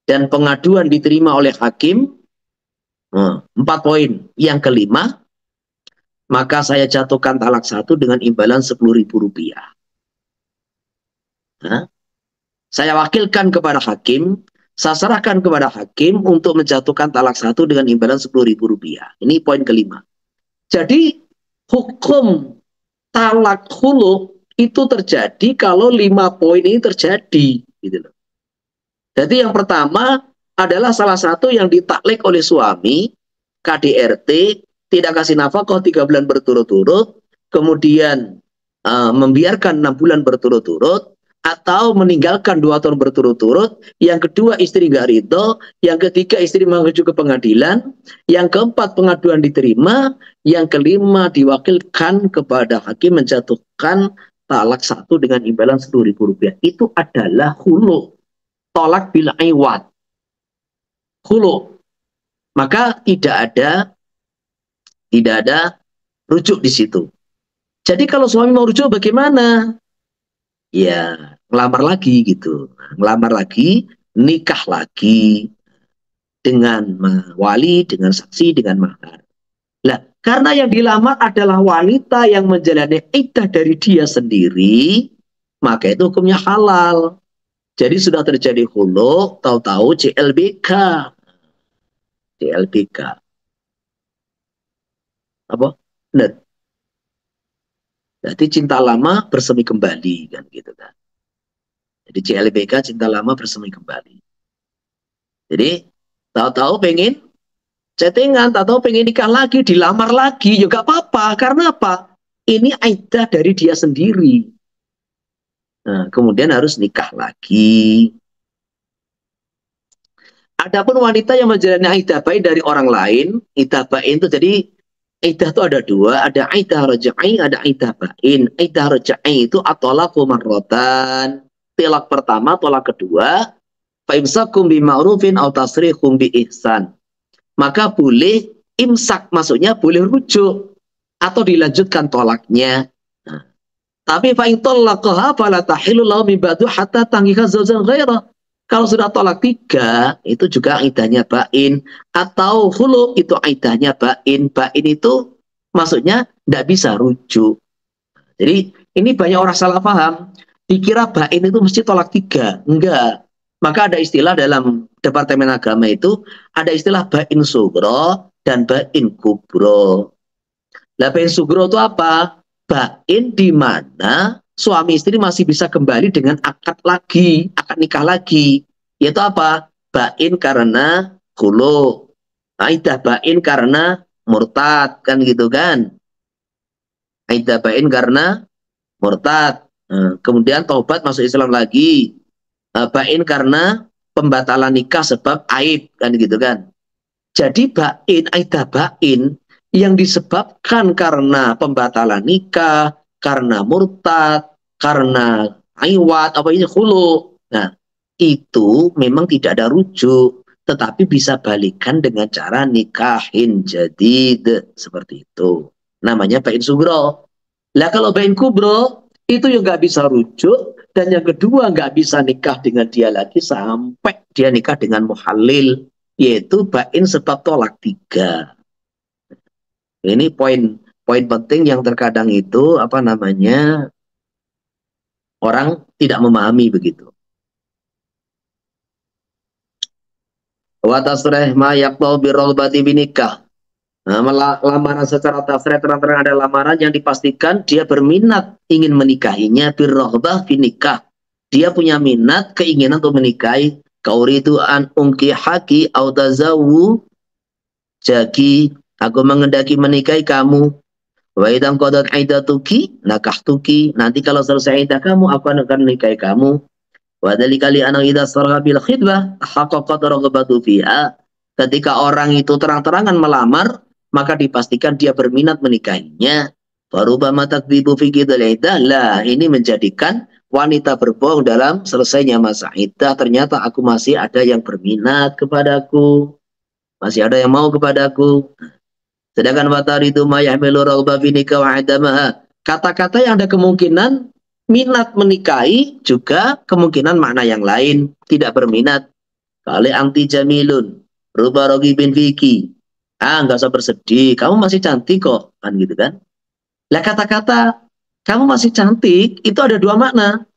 Speaker 1: Dan pengaduan diterima oleh hakim, 4 poin. Yang kelima, maka saya jatuhkan talak 1 dengan imbalan Rp10.000. Saya wakilkan kepada hakim, saya serahkan kepada hakim untuk menjatuhkan talak 1 dengan imbalan Rp10.000. Ini poin kelima. Jadi hukum talak khulu itu terjadi kalau 5 poin ini terjadi, gitu loh. Jadi yang pertama adalah salah satu yang ditaklek oleh suami, KDRT, tidak kasih nafkah 3 bulan berturut-turut, kemudian membiarkan 6 bulan berturut-turut, atau meninggalkan 2 tahun berturut-turut. Yang kedua, istri nggak ridho. Yang ketiga, istri mengajukan ke pengadilan. Yang keempat, pengaduan diterima. Yang kelima, diwakilkan kepada hakim menjatuhkan talak 1 dengan imbalan Rp10.000. Itu adalah khulu, tolak bil iwad, khulu. Maka tidak ada rujuk di situ. Jadi kalau suami mau rujuk bagaimana? Ya, ngelamar lagi gitu. Ngelamar lagi, nikah lagi dengan wali, dengan saksi, dengan mahar. Nah, karena yang dilamar adalah wanita yang menjalani iddah dari dia sendiri, maka itu hukumnya halal. Jadi sudah terjadi khulu, tahu-tahu CLBK. CLBK. Apa? Benar. Jadi cinta lama bersemi kembali, kan gitu kan. Jadi CLBK, cinta lama bersemi kembali. Jadi tahu-tahu pengen chattingan, tahu-tahu pengen nikah lagi, dilamar lagi, juga apa-apa. Karena apa? Ini iddah dari dia sendiri. Nah, kemudian harus nikah lagi. Adapun wanita yang menjalani iddah bain dari orang lain, iddah bain itu jadi iddah itu ada 2, ada iddah raj'i, ada iddah bain. Iddah raj'i itu at-talaqu marratan. Talak pertama, talak kedua, fa imsakum bi ma'rufin aw tasrihum bi ihsan. Maka boleh imsak, maksudnya boleh rujuk atau dilanjutkan tolaknya. Nah, tapi fa in talaqaha fala tahillu lahu min ba'du hatta tankiha zawjan ghairah. Kalau sudah tolak 3, itu juga iddahnya bain. Atau khulu, itu iddahnya bain. Bain itu maksudnya tidak bisa rujuk. Jadi ini banyak orang salah paham. Dikira bain itu mesti tolak 3. Enggak. Maka ada istilah dalam Departemen Agama itu, ada istilah bain sugro dan bain kubro. Nah, bain sugro itu apa? Bain di mana suami istri masih bisa kembali dengan akad lagi, akad nikah lagi. Yaitu apa? Bain karena khulu. Iddah bain karena murtad, kan gitu kan? Iddah bain karena murtad. Kemudian taubat masuk Islam lagi. Bain karena pembatalan nikah sebab aib, kan gitu kan? Jadi bain, iddah bain yang disebabkan karena pembatalan nikah, karena murtad, karena aiwat, apa ini khulu. Nah, itu memang tidak ada rujuk, tetapi bisa balikan dengan cara nikahin jadid, seperti itu. Namanya bain sugro. Lah kalau bain kubro, itu yang nggak bisa rujuk, dan yang kedua nggak bisa nikah dengan dia lagi sampai dia nikah dengan muhalil, yaitu bain sebab tolak 3. Ini poin penting yang terkadang itu apa namanya orang tidak memahami begitu. Wa tasrih ma yaqtau bi raghbati binikah. Nah, lamaran secara tasrih terang-terang ada lamaran yang dipastikan dia berminat ingin menikahinya bir raghbah binikah. Dia punya minat, keinginan untuk menikahi. Kauridu an unkihaki au tazawu, jadi aku mengendaki menikahi kamu. Wa idam qadat iddatuki nakahtuki. Nanti kalau selesai iddah kamu, aku akan menikahi kamu. Wa dzalika li anna idza sarha bil khidbah haqqaqat raghbatu fiha. Ketika orang itu terang-terangan melamar, maka dipastikan dia berminat menikahinya. Farubama takdzibu fi qidal iddah. Lah, ini menjadikan wanita berbohong dalam selesainya masa iddah. Ternyata aku masih ada yang berminat kepadaku, masih ada yang mau kepadaku. Sedangkan wataridu ma yahmilu raghba fi nikah wa adamaha. Kata-kata yang ada kemungkinan minat menikahi juga kemungkinan makna yang lain, tidak berminat. Kali anti jamilun, ruba bin fiki. Nggak usah bersedih, kamu masih cantik kok, kan gitu kan. Lah kata-kata kamu masih cantik itu ada dua makna,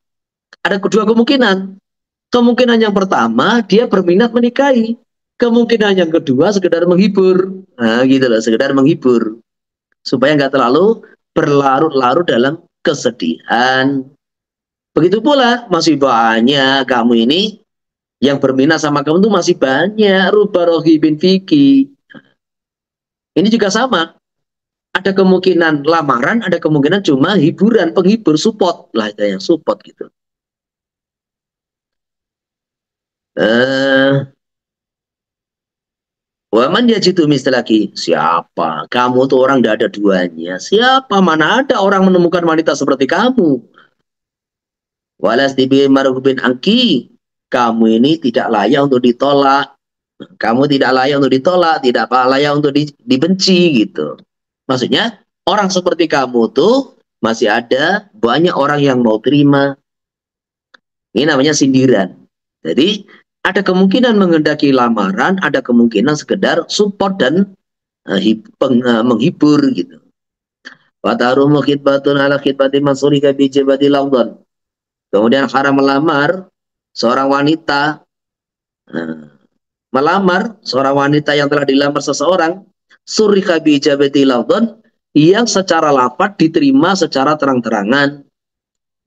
Speaker 1: ada kedua kemungkinan. Kemungkinan yang pertama dia berminat menikahi. Kemungkinan yang kedua sekedar menghibur. Nah gitu loh, sekedar menghibur. Supaya nggak terlalu berlarut-larut dalam kesedihan. Begitu pula masih banyak kamu ini yang berminat sama kamu tuh masih banyak. Ruba bin Fiki. Ini juga sama. Ada kemungkinan lamaran, ada kemungkinan cuma hiburan, penghibur, support lah itu yang support gitu. Waman dia jitu lagi. Siapa? Kamu tuh orang tidak ada duanya. Siapa? Mana ada orang menemukan wanita seperti kamu? Walas dibi marhubin angki. Kamu ini tidak layak untuk ditolak. Kamu tidak layak untuk ditolak, tidak layak untuk dibenci gitu. Maksudnya orang seperti kamu tuh masih ada banyak orang yang mau terima. Ini namanya sindiran. Jadi ada kemungkinan mengendaki lamaran, ada kemungkinan sekedar support dan menghibur gitu. Wa tarumu khitbatun ala khitbati mansurika bi jabati lawdan. Kemudian haram melamar seorang wanita, melamar seorang wanita yang telah dilamar seseorang, surika bi jabati lawdan, yang secara lafaz diterima secara terang-terangan.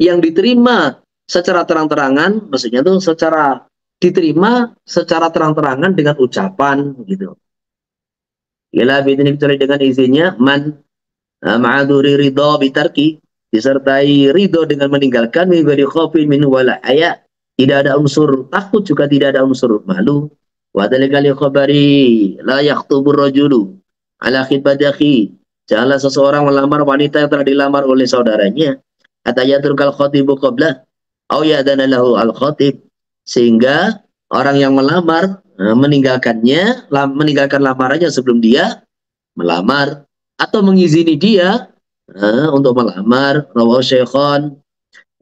Speaker 1: Yang diterima secara terang-terangan, maksudnya itu secara diterima secara terang-terangan dengan ucapan gitu. Ila bidni dengan izinnya man ma'aduri ridho bitarki, disertai ridho dengan meninggalkan, mibari khofin min wala aya, tidak ada unsur takut juga tidak ada unsur malu. Wa dzalika li khabari la yakhtubu rajulu ala khitbati akhi. Janganlah seseorang melamar wanita yang telah dilamar oleh saudaranya. Atayatrukal khatibu qabla au ya'dana lahu al khatib, sehingga orang yang melamar meninggalkannya, meninggalkan lamarannya sebelum dia melamar, atau mengizini dia untuk melamar. Rawahu Syaikhan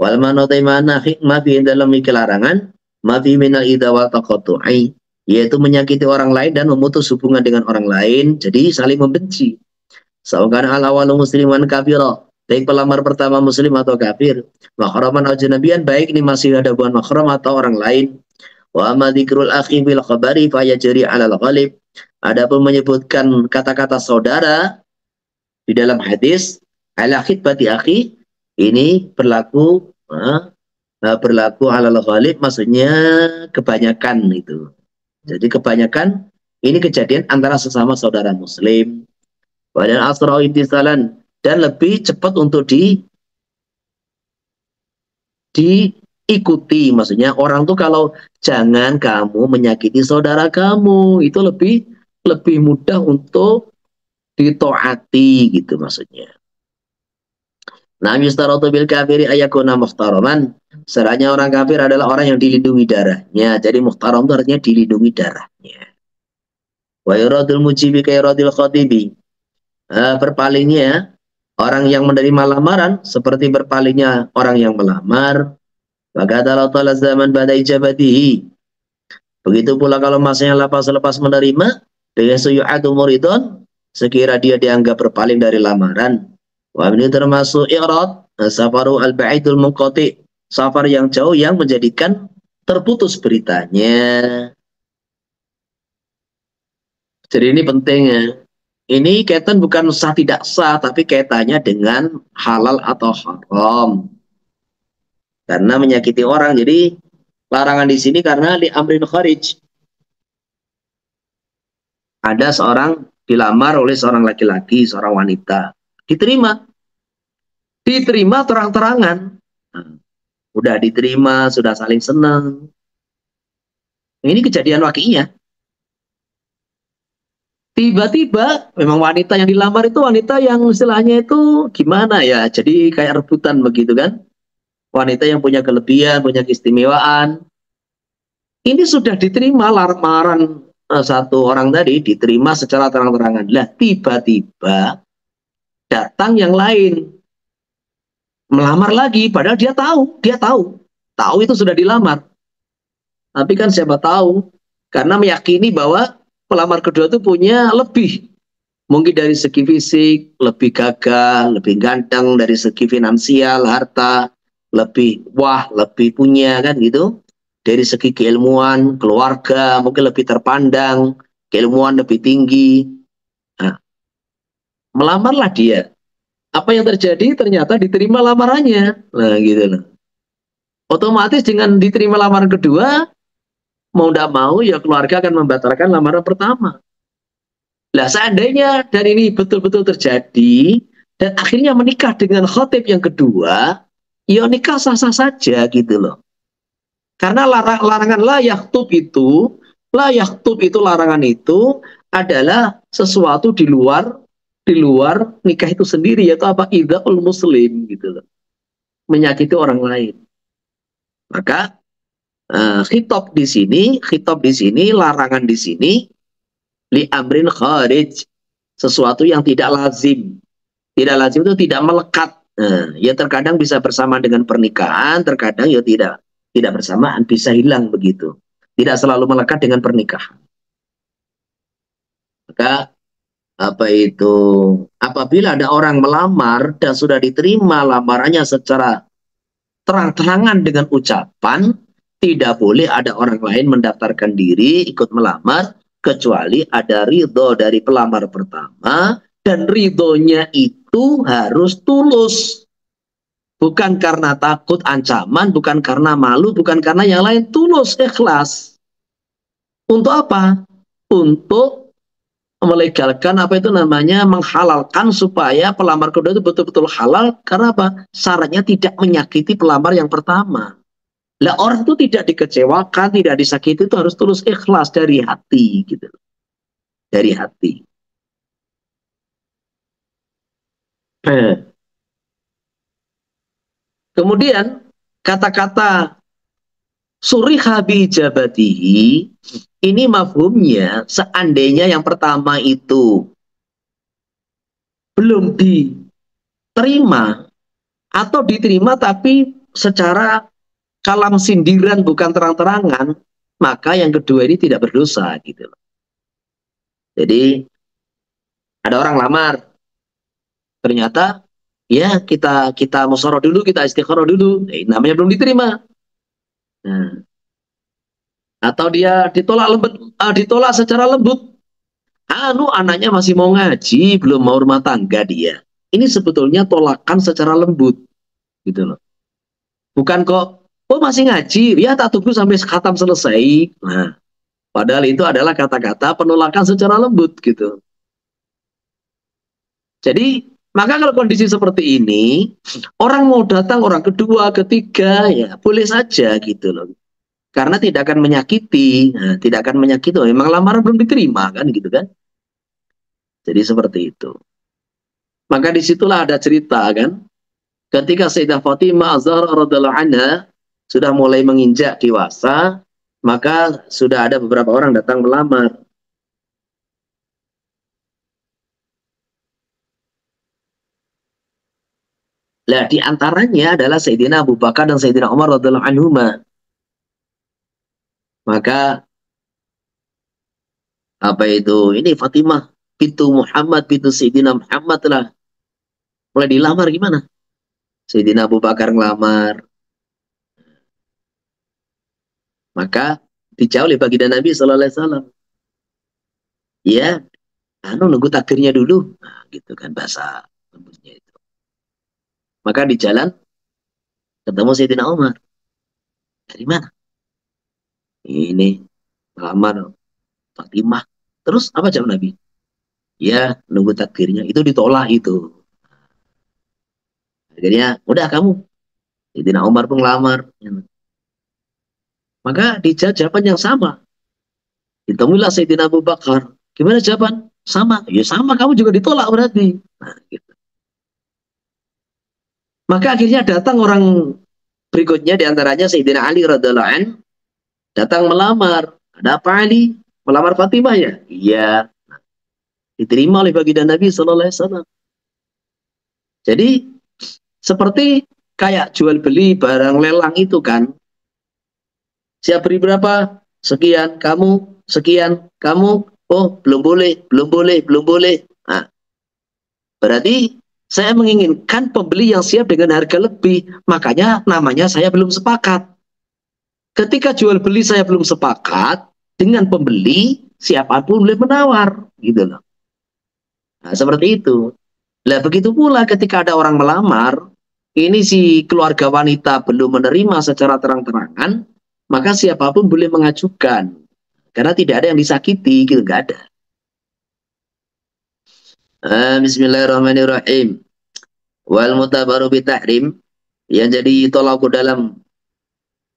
Speaker 1: wal manutaimana hikmah fi dalam larangan ma fi minal idza wa taqattu'i, yaitu menyakiti orang lain dan memutus hubungan dengan orang lain, jadi saling membenci. Sawakan al awalu musliman kafira, baik pelamar pertama muslim atau kafir, mahraman ajnabian, baik ini masih ada hubungan mahram atau orang lain. Wa amma dzikrul akhi bil khabari fa yajri 'alal ghalib. Adapun menyebutkan kata-kata saudara di dalam hadis ala khitbati akhi, ini berlaku berlaku 'alal ghalib, maksudnya kebanyakan itu. Jadi kebanyakan ini kejadian antara sesama saudara muslim. Wadan asra intisalan, dan lebih cepat untuk diikuti. Maksudnya orang tuh kalau jangan kamu menyakiti saudara kamu, itu lebih mudah untuk ditaati gitu maksudnya. Nah, yustaratu bil kafiri ayakuna muhtaraman. Seranya orang kafir adalah orang yang dilindungi darahnya. Jadi muhtaram itu artinya dilindungi darahnya. Wa yuradul mujibi ka yuradil khatibi. Berpalingnya orang yang menerima lamaran seperti berpalingnya orang yang melamar. Maka adalah ta'ala zaman pada ijabatihi. Begitu pula kalau masanya lepas menerima, dengan suyu'atu muridon, sekira dia dianggap berpaling dari lamaran. Wa ini termasuk i'rad, safaru al-ba'idul munqati, safar yang jauh yang menjadikan terputus beritanya. Jadi ini pentingnya. Ini kaitan bukan sah tidak sah, tapi kaitannya dengan halal atau haram. Karena menyakiti orang, jadi larangan di sini karena li amrin kharij. Ada seorang dilamar oleh seorang laki-laki, seorang wanita, diterima terang-terangan. Udah diterima, sudah saling senang. Ini kejadian waqi'iyah. Tiba-tiba memang wanita yang dilamar itu wanita yang istilahnya itu gimana ya, jadi kayak rebutan begitu kan. Wanita yang punya kelebihan, punya keistimewaan. Ini sudah diterima lamaran
Speaker 2: satu orang tadi diterima secara terang-terangan. Lah tiba-tiba datang yang lain melamar lagi, padahal dia tahu itu sudah dilamar. Tapi kan siapa tahu, karena meyakini bahwa pelamar kedua itu punya lebih, mungkin dari segi fisik lebih gagah, lebih ganteng, dari segi finansial, harta lebih punya kan gitu. Dari segi keilmuan, keluarga mungkin lebih terpandang, keilmuan lebih tinggi. Nah, melamarlah dia. Apa yang terjadi? Ternyata diterima lamarannya. Nah, gitu loh. Otomatis dengan diterima lamaran kedua, mau tidak mau ya keluarga akan membatalkan lamaran pertama. Nah, seandainya dan ini betul-betul terjadi dan akhirnya menikah dengan khotib yang kedua, ya nikah sah-sah saja gitu loh. Karena larangan layak tub itu larangan itu adalah sesuatu di luar nikah itu sendiri, yaitu apa? Idzaul muslim gitu loh. Menyakiti orang lain. Maka khitab di sini, larangan di sini li amrin kharij, sesuatu yang tidak lazim. Tidak lazim itu tidak melekat. Ya terkadang bisa bersama dengan pernikahan, terkadang ya tidak bersamaan, bisa hilang begitu. Tidak selalu melekat dengan pernikahan. Maka apabila ada orang melamar dan sudah diterima lamarannya secara terang-terangan dengan ucapan, tidak boleh ada orang lain mendaftarkan diri ikut melamar kecuali ada ridho dari pelamar pertama, dan ridhonya itu harus tulus, bukan karena takut ancaman, bukan karena malu, bukan karena yang lain, tulus, ikhlas. Untuk apa? Untuk melegalkan menghalalkan supaya pelamar kedua itu betul-betul halal. Karena apa? Syaratnya tidak menyakiti pelamar yang pertama. Lah orang itu tidak dikecewakan, tidak disakiti, itu harus tulus ikhlas dari hati gitu. Dari hati. Kemudian kata-kata suriha bi ijabatihi ini mafhumnya seandainya yang pertama itu belum diterima atau diterima tapi secara kalam sindiran bukan terang-terangan, maka yang kedua ini tidak berdosa gitu loh. Jadi ada orang lamar, ternyata ya kita musyawarah dulu, kita istikharah dulu, namanya belum diterima. Nah, atau dia ditolak secara lembut. Anaknya masih mau ngaji, belum mau rumah tangga dia. Ini sebetulnya tolakan secara lembut, gitu loh. Bukan kok, masih ngaji, ya tak tunggu sampai khatam selesai. Nah, padahal itu adalah kata-kata penolakan secara lembut, gitu. Jadi, maka kalau kondisi seperti ini, orang mau datang, orang kedua, ketiga, ya boleh saja, gitu loh. Karena tidak akan menyakiti, memang lamaran belum diterima, kan, gitu kan. Jadi seperti itu. Maka disitulah ada cerita kan, ketika Sayyidah Fatimah Az-Zahra radhiyallahu anha sudah mulai menginjak dewasa, maka sudah ada beberapa orang datang melamar. Nah, di antaranya adalah Sayyidina Abu Bakar dan Sayyidina Umar radhiyallahu anhuma. Maka ini Fatimah bintu Muhammad bintu Sayyidina Muhammad lah mulai dilamar gimana? Sayyidina Abu Bakar ngelamar. Maka dijawab oleh baginda Nabi sallallahu alaihi wasallam. Ya, nunggu takdirnya dulu. Nah, gitu kan bahasa lembutnya itu. Maka di jalan ketemu Sayyidina Umar. Dari mana? Ini melamar Fatimah. Terus apa jawab Nabi? Ya, nunggu takdirnya. Itu ditolak itu. Akhirnya, udah kamu. Sayyidina Umar pun ngelamar. Maka dijawab jawaban yang sama. Ditemuilah Sayyidina Abu Bakar. Gimana jawaban? Sama. Ya sama, kamu juga ditolak berarti. Nah, gitu. Maka akhirnya datang orang berikutnya, diantaranya Sayyidina Ali radhiallahu anhu, datang melamar. Ada apa Ali?
Speaker 1: melamar Fatimah ya? Iya. Diterima oleh baginda Nabi Sallallahu Alaihi Wasallam. Jadi seperti kayak jual beli barang lelang itu kan, siap beri berapa? Sekian, kamu, sekian, kamu, oh belum boleh, belum boleh, belum boleh. Nah, berarti saya menginginkan pembeli yang siap dengan harga lebih, makanya namanya saya belum sepakat. Ketika jual beli saya belum sepakat, dengan pembeli, siapapun boleh menawar, gitu loh. Nah, seperti itu. Nah, begitu pula ketika ada orang melamar, ini si keluarga wanita belum menerima secara terang-terangan, maka siapapun boleh mengajukan. Karena tidak ada yang disakiti, gitu, nggak ada. Bismillahirrahmanirrahim. Wal mutabaru bitahrim, yang jadi tolak dalam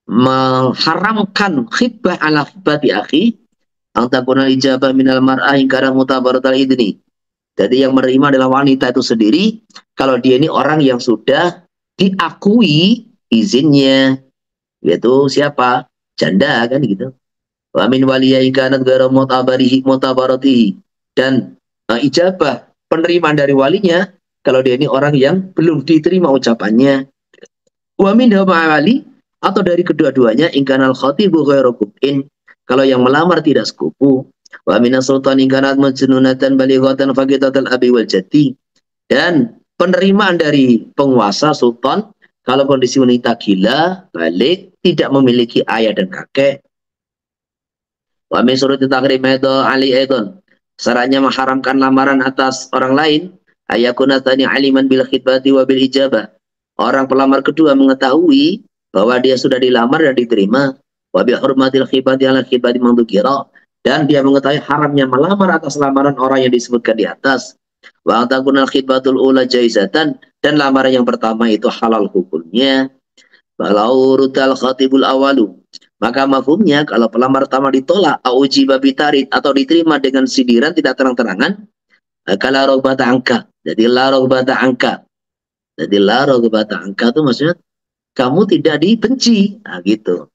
Speaker 1: mengharamkan khidbah ala khidbati akhi, ang takuna ijabah minal mar'ah ingkara mutabarat al-idni. Jadi yang menerima adalah wanita itu sendiri, kalau dia ini orang yang sudah diakui izinnya, yaitu siapa? Janda kan gitu. Wa min waliyai kanat ghairu mutabaratihi, dan ijabah penerimaan dari walinya kalau dia ini orang yang belum diterima ucapannya. Wa min wali, atau dari kedua-duanya ingkanal khatibu ghairu kubin, kalau yang melamar tidak sepupu. Wa minas sultan ingkanat majnunatan balighatan faqitatal abi wal jati, dan penerimaan dari penguasa sultan kalau kondisi wanita gila, balik, tidak memiliki ayah dan kakek. Wa min suruti takrim itu ali aidon, syaratnya mengharamkan lamaran atas orang lain, ayakuna tani aliman bil khidbati wa bil ijabah, orang pelamar kedua mengetahui bahwa dia sudah dilamar dan diterima, wa bi hurmatil khidbati ala khidbati man dzukira, dan dia mengetahui haramnya melamar atas lamaran orang yang disebutkan di atas. Wa takunal khidbatul ula jaizatan, dan lamaran yang pertama itu halal hukumnya. Walau rutal khatibul awalu, maka mafhumnya kalau pelamar pertama ditolak, auji babitarit, atau diterima dengan sindiran tidak terang-terangan, kala rogbata angka. Jadi la rogbata angka. Jadi la rogbata angka itu maksudnya kamu tidak dibenci. Nah gitu.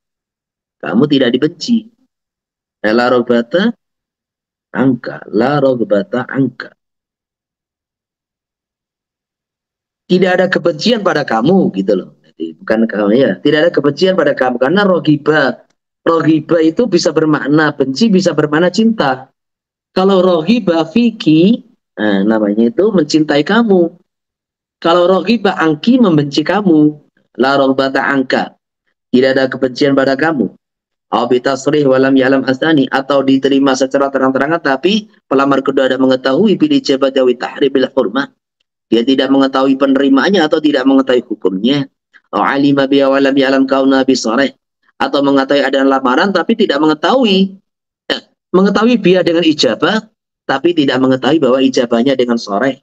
Speaker 1: Kamu tidak dibenci. La rogbata angka. La rogbata angka. Tidak ada kebencian pada kamu gitu loh. Jadi bukan kamu ya. Tidak ada kebencian pada kamu karena rogiba. Rogiba itu bisa bermakna benci, bisa bermakna cinta. Kalau rogiba fiki, namanya itu mencintai kamu. Kalau rogiba angki, membenci kamu. La rogbata angka. Tidak ada kebencian pada kamu. Abitasrih walam yalam asani, atau diterima secara terang-terangan tapi pelamar kedua ada mengetahui pilih jabat dawi tahribil hurmah. Dia tidak mengetahui penerimaannya atau tidak mengetahui hukumnya. Alima biya walam ya'lam kauna bisarih, atau mengetahui ada lamaran tapi tidak mengetahui. Mengetahui biya dengan ijabah tapi tidak mengetahui bahwa ijabahnya dengan soreh.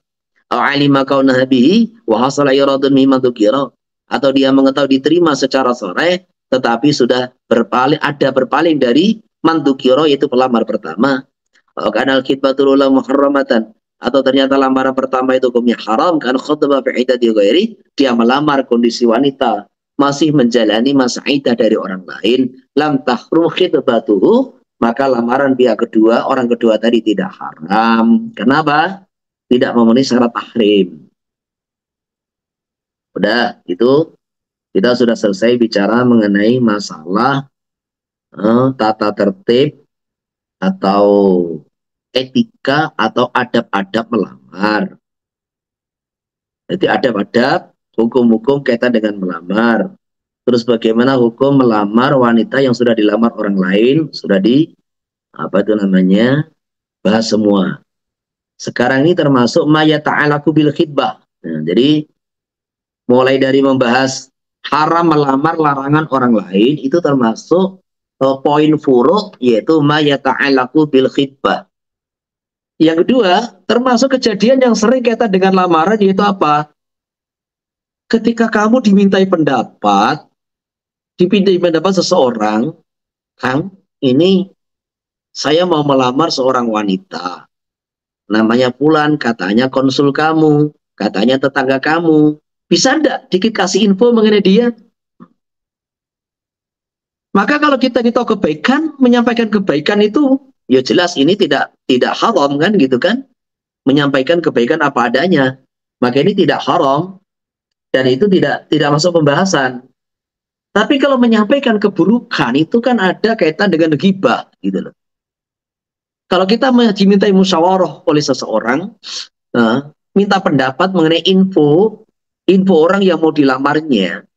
Speaker 1: Alima kauna bihi wa hasala iradun mimma dzukira, atau dia mengetahui diterima secara soreh tetapi sudah berpaling dari mandukiro, yaitu pelamar pertama. Kanal khidbatul ula muharramatan, atau ternyata lamaran pertama itu hukumnya haram kan khutbah fi iddati ghairi, dia melamar kondisi wanita masih menjalani masa iddah dari orang lain, lam tahrum khidbatuhu, maka lamaran pihak kedua, orang kedua tadi tidak haram. Kenapa? Tidak memenuhi syarat tahrim. Udah, itu kita sudah selesai bicara mengenai masalah tata tertib atau etika atau adab-adab melamar. Jadi adab-adab, hukum-hukum kaitan dengan melamar. Terus bagaimana hukum melamar wanita yang sudah dilamar orang lain, sudah bahas semua. Sekarang ini termasuk ma yata'alaku bil khidbah. Nah, jadi mulai dari membahas haram melamar, larangan orang lain, itu termasuk poin furuk, yaitu ma yata'alaku bil khidbah. Yang kedua, termasuk kejadian yang sering kaitan dengan lamaran, yaitu apa? Ketika kamu dimintai pendapat seseorang, Kang, ini saya mau melamar seorang wanita. Namanya Fulan, katanya konsul kamu, katanya tetangga kamu. Bisa enggak dikit kasih info mengenai dia? Maka kalau kita tahu kebaikan, menyampaikan kebaikan itu ya jelas ini tidak haram kan gitu kan, menyampaikan kebaikan apa adanya, maka ini tidak haram dan itu tidak masuk pembahasan. Tapi kalau menyampaikan keburukan itu kan ada kaitan dengan ghibah gitu loh. Kalau kita dimintai musyawarah oleh seseorang, minta pendapat mengenai info orang yang mau dilamarnya,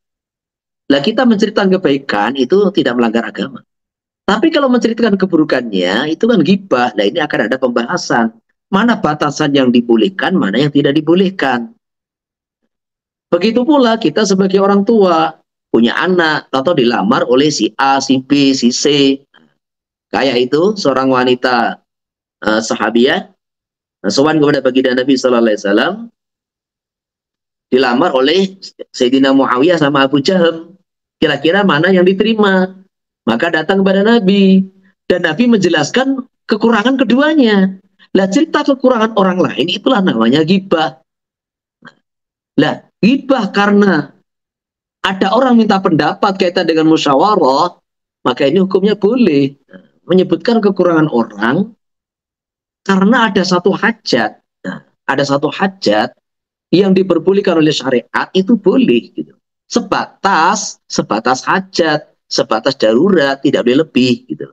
Speaker 1: lah kita menceritakan kebaikan itu tidak melanggar agama. Tapi kalau menceritakan keburukannya itu kan ghibah. Nah, ini akan ada pembahasan. Mana batasan yang dibolehkan, mana yang tidak dibolehkan. Begitu pula kita sebagai orang tua, punya anak, atau dilamar oleh si A, si B, si C. Kayak itu, seorang wanita sahabiah, sowan kepada baginda Nabi Sallallahu Alaihi Wasallam, dilamar oleh Sayyidina Muawiyah sama Abu Jaham. Kira-kira mana yang diterima? Maka datang kepada Nabi. Dan Nabi menjelaskan kekurangan keduanya. Lah cerita kekurangan orang lain itulah namanya ghibah. Lah ghibah karena ada orang minta pendapat kaitan dengan musyawarah, maka ini hukumnya boleh. Menyebutkan kekurangan orang karena ada satu hajat. Nah, ada satu hajat yang diperbolehkan oleh syariat itu boleh gitu. Sebatas hajat, sebatas darurat, tidak boleh lebih gitu.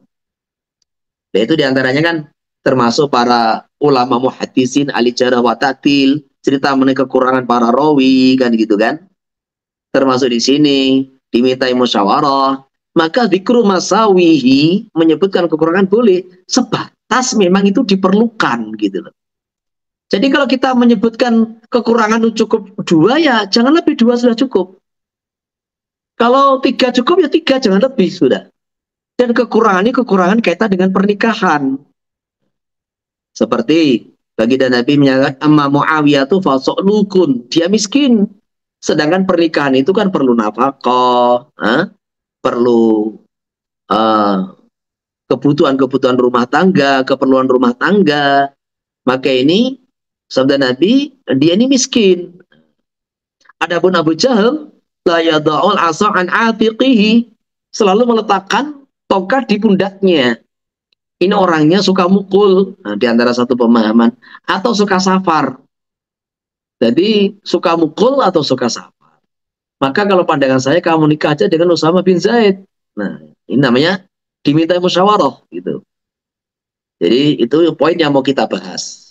Speaker 1: Nah, itu diantaranya kan termasuk para ulama muhaddisin, ahli jarh wa ta'dil, cerita mengenai kekurangan para rawi kan gitu kan. Termasuk di sini dimintai musyawarah, maka dzikru masawihi menyebutkan kekurangan boleh sebatas memang itu diperlukan gitu loh. Jadi kalau kita menyebutkan kekurangan itu cukup 2 ya jangan lebih, 2 sudah cukup. Kalau 3 cukup ya 3, jangan lebih sudah. Dan kekurangan ini kekurangan kaitan dengan pernikahan. Seperti baginda Nabi menyatakan amma Muawiyah itu fasolukun, dia miskin. Sedangkan pernikahan itu kan perlu nafkah, perlu kebutuhan rumah tangga, keperluan rumah tangga. Maka ini sabda Nabi, dia ini miskin. Adapun Abu Jahal la yada'ul asa an atiqihi, selalu meletakkan tongkat di pundaknya. Ini orangnya suka mukul, di antara satu pemahaman, atau suka safar. Jadi suka mukul atau suka safar. Maka kalau pandangan saya kamu nikah aja dengan Usama bin Zaid. Nah, ini namanya diminta musyawarah gitu. Jadi itu poin yang mau kita bahas.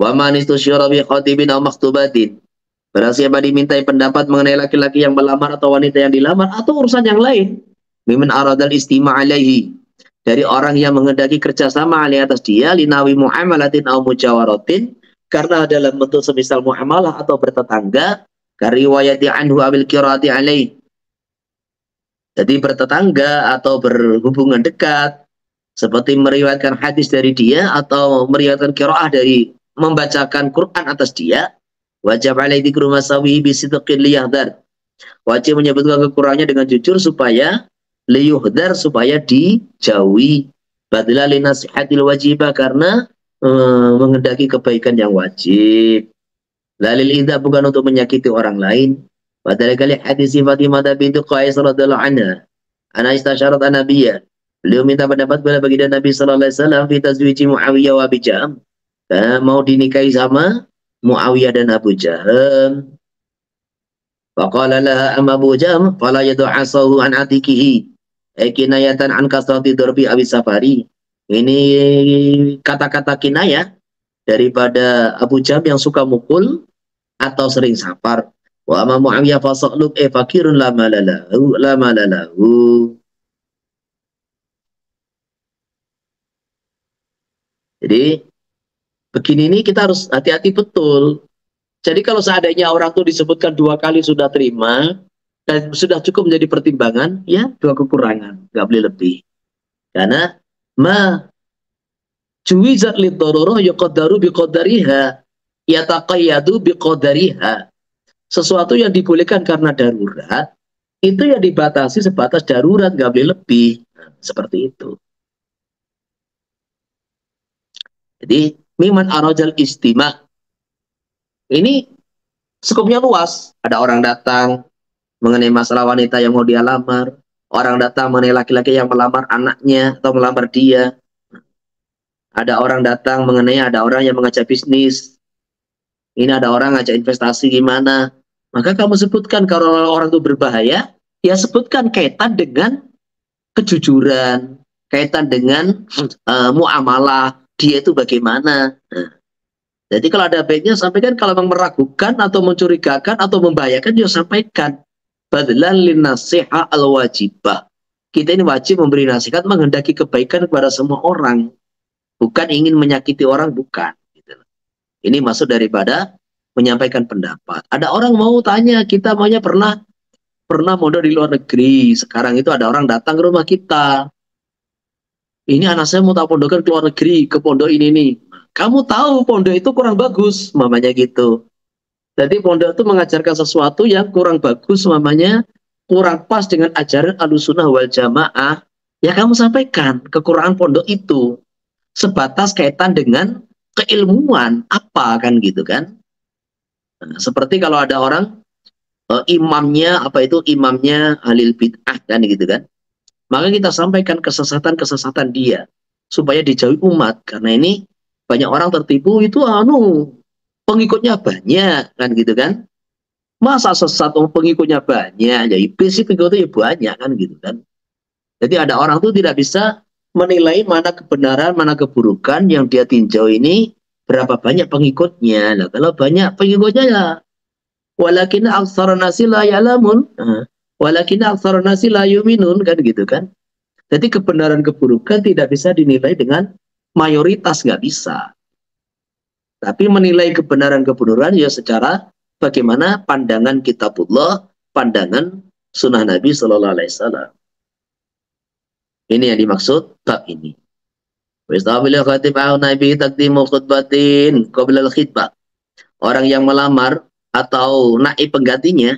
Speaker 1: Wa man istusyara bi khatibin aw maktubatin. Barang siapa dimintai pendapat mengenai laki-laki yang melamar atau wanita yang dilamar atau urusan yang lain, mimin aradal istima' alaihi, dari orang yang mengendaki kerjasama alih atas dia, linawi mu'amalatin aw mujawaratin, karena dalam bentuk semisal muamalah atau bertetangga, kariwayati anhu awil kirati alaih, jadi bertetangga atau berhubungan dekat, seperti meriwayatkan hadis dari dia atau meriwayatkan qiraah dari membacakan Quran atas dia, wajib alaihi dzikru masawihi bisidqin liyahdar, wajib menyebutkan kekurangannya dengan jujur supaya liyuhdar, supaya dijauhi, badla linasihatil wajibah, karena mengendaki kebaikan yang wajib, lalil idza, bukan untuk menyakiti orang lain. Pada kali hadis Fatimah bintu Qais radhiyallahu anha, ana istasyarat an-nabiyya, beliau minta pendapat kepada baginda Nabi sallallahu alaihi wasallam fi tazwiji Muawiyah wa Abi Jaham, mau dinikahi sama Muawiyah dan Abu Jaham. Faqala laha amma Abu Jaham fala yad'asahu an atikihi, kinayatan an kasrati darbi abi safari. Ini kata-kata kinayah daripada Abu Jaham yang suka mukul atau sering safar. Wa amma Muawiyah fasaluk fakirun la malalahu. Jadi begini, ini kita harus hati-hati betul. Jadi kalau seandainya orang itu disebutkan 2 kali sudah terima dan sudah cukup menjadi pertimbangan, ya 2 kekurangan, nggak boleh lebih. Karena ma juwizat liddarurah yuqaddaru biqadariha, yataqayyadu biqadariha. Sesuatu yang dibolehkan karena darurat, itu yang dibatasi sebatas darurat, nggak boleh lebih. Nah, seperti itu. Jadi miman arajal istima' ini skopnya luas. Ada orang datang mengenai masalah wanita yang mau dia lamar, Orang datang mengenai laki-laki yang melamar anaknya atau melamar dia. Ada orang datang mengenai ada orang yang mengajak bisnis. Ini ada orang ngajak investasi gimana. Maka kamu sebutkan kalau orang itu berbahaya, ya sebutkan kaitan dengan kejujuran, kaitan dengan muamalah, dia itu bagaimana. Nah, jadi kalau ada baiknya sampaikan, kalau memang meragukan atau mencurigakan atau membahayakan, ya sampaikan. Badlan lin nasiha al-wajibah. Kita ini wajib memberi nasihat, menghendaki kebaikan kepada semua orang. Bukan ingin menyakiti orang, bukan. Ini maksud daripada menyampaikan pendapat. Ada orang mau tanya, kita maunya pernah mondok di luar negeri. Sekarang itu ada orang datang ke rumah kita. Ini anak saya mau tak pondokan ke luar negeri, ke pondok ini nih. Kamu tahu pondok itu kurang bagus, mamanya gitu. Jadi pondok itu mengajarkan sesuatu yang kurang bagus, mamanya kurang pas dengan ajaran Ahlussunnah wal Jamaah. Ya kamu sampaikan kekurangan pondok itu. Sebatas kaitan dengan keilmuan apa kan gitu kan. Nah, seperti kalau ada orang imamnya ahli bid'ah kan gitu kan. Maka kita sampaikan kesesatan-kesesatan dia supaya dijauhi umat, karena ini banyak orang tertipu itu pengikutnya banyak kan gitu kan. Masa sesat pengikutnya banyak, ya iblis pengikutnya banyak kan gitu kan. Jadi ada orang tuh tidak bisa menilai mana kebenaran, mana keburukan yang dia tinjau ini berapa banyak pengikutnya. Nah, kalau banyak pengikutnya ya walakin aktsarun nasi la ya'lamun. Walakin aktsarun nasi la yu'minun kan gitu kan. Jadi kebenaran keburukan tidak bisa dinilai dengan mayoritas, nggak bisa. Tapi menilai kebenaran keburukan ya secara bagaimana pandangan kitabullah, pandangan sunnah Nabi Sallallahu Alaihi Wasallam. Ini yang dimaksud bab ini. Orang yang melamar atau naib penggantinya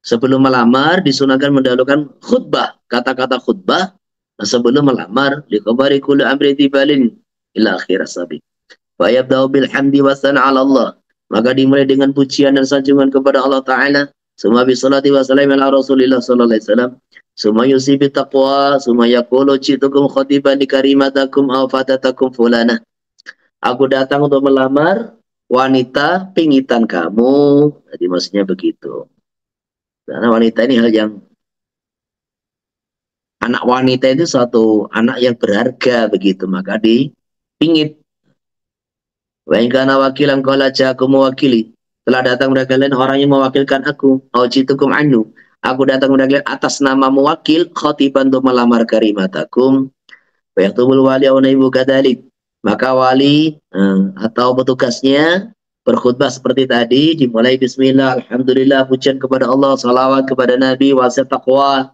Speaker 1: sebelum melamar disunahkan mendahulukan khutbah, kata-kata khutbah sebelum melamar, liqabari kulli amri tibalin ila akhir sabi. Wa yabda'u bil hamdi wa sana 'ala Allah. Maka dimulai dengan pujian dan sanjungan kepada Allah Ta'ala. Summa bi salati wa salam ala Rasulillah sallallahu alaihi wasallam. Summa yusibi taqwa, summa yaqulu jitukum khatiban li karimatakum aw fatatakum fulana. Aku datang untuk melamar wanita pingitan kamu. Jadi maksudnya begitu. Karena wanita ini hal yang anak wanita itu suatu anak yang berharga begitu, maka dipingit. Wa in kana wakilan qala ja'akum mewakili. Telah datang kepada kalian orang yang mewakilkan aku. Aujitukum anhu. Aku datang kepada kalian atas nama mewakil khatiban untuk melamar karimatakum. Wa yaktubul wali aw naibu kadalik. Maka wali atau petugasnya berkhutbah seperti tadi, dimulai bismillah, alhamdulillah, pujian kepada Allah, salawat kepada Nabi, wasiat taqwa.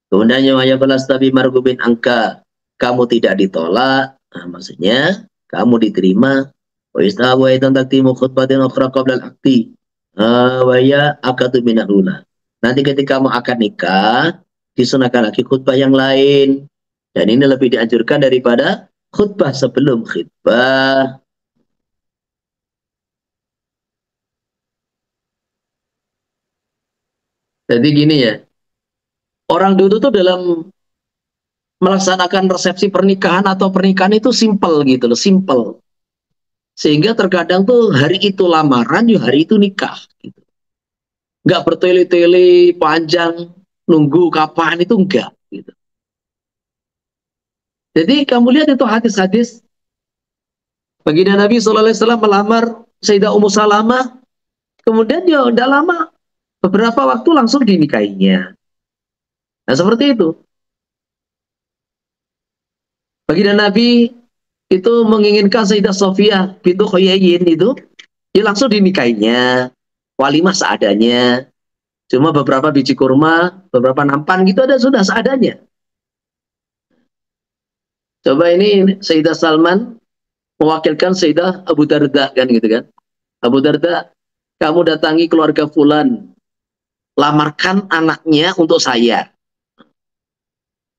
Speaker 1: Kemudian ya balas tabi margubin angka, kamu tidak ditolak, maksudnya kamu diterima. Wa istawa idan taktimu khutbatin ukhra qabla al-aqdi. Wa ya akadu minahula. Nanti ketika kamu akad nikah, disunahkan lagi khutbah yang lain. Dan ini lebih dianjurkan daripada khutbah sebelum khutbah. Jadi gini ya, orang dulu tuh dalam melaksanakan resepsi pernikahan atau pernikahan itu simple gitu loh, simple. Sehingga terkadang tuh hari itu lamaran, ya hari itu nikah. Gitu. Nggak bertele-tele panjang, nunggu kapan itu enggak. Gitu. Jadi kamu lihat itu hadis-hadis baginda Nabi SAW melamar Sayyidah Ummu Salamah, kemudian ya udah lama, beberapa waktu langsung dinikahinya. Nah seperti itu. Baginda Nabi itu menginginkan Sayyidah Sofiyah bintu Khuyayyin itu, ya langsung dinikahinya, walimah seadanya. Cuma beberapa biji kurma, beberapa nampan gitu ada sudah seadanya. Coba ini Sayyidah Salman mewakilkan Sayyidah Abu Darda kan gitu kan. Abu Darda, kamu datangi keluarga fulan, lamarkan anaknya untuk saya.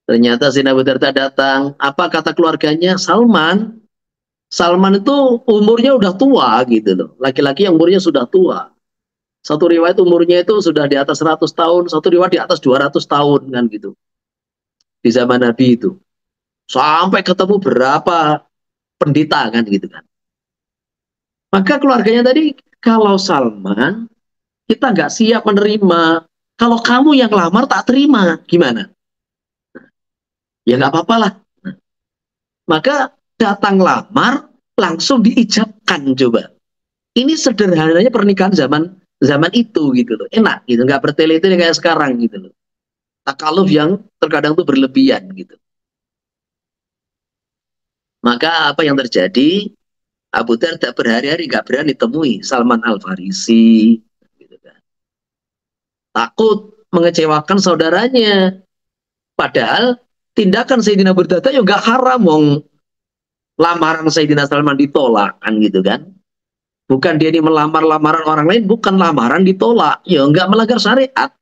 Speaker 1: Ternyata Sayyidah Abu Darda datang, apa kata keluarganya? Salman itu umurnya udah tua gitu loh. Laki-laki yang umurnya sudah tua.
Speaker 2: Satu riwayat umurnya itu sudah di atas 100 tahun, satu riwayat di atas 200 tahun kan gitu. Di zaman Nabi itu. Sampai ketemu berapa pendeta kan gitu kan. Maka keluarganya tadi, kalau Salman, kita nggak siap menerima. Kalau kamu yang lamar tak terima, gimana? Ya nggak apa-apa lah. Maka datang lamar, langsung diijabkan coba. Ini sederhananya pernikahan zaman itu gitu loh. Enak gitu, nggak bertele-tele kayak sekarang gitu loh. Takaluf yang terkadang tuh berlebihan gitu. Maka apa yang terjadi? Abu Darda berhari-hari nggak berani temui Salman Al-Farisi. Gitu kan. Takut mengecewakan saudaranya. Padahal tindakan Sayyidina Abu Darda ya nggak haram, wong lamaran Sayyidina Salman ditolak kan gitu kan. Bukan dia ini melamar lamaran orang lain, bukan lamaran ditolak. Ya nggak melanggar syariat,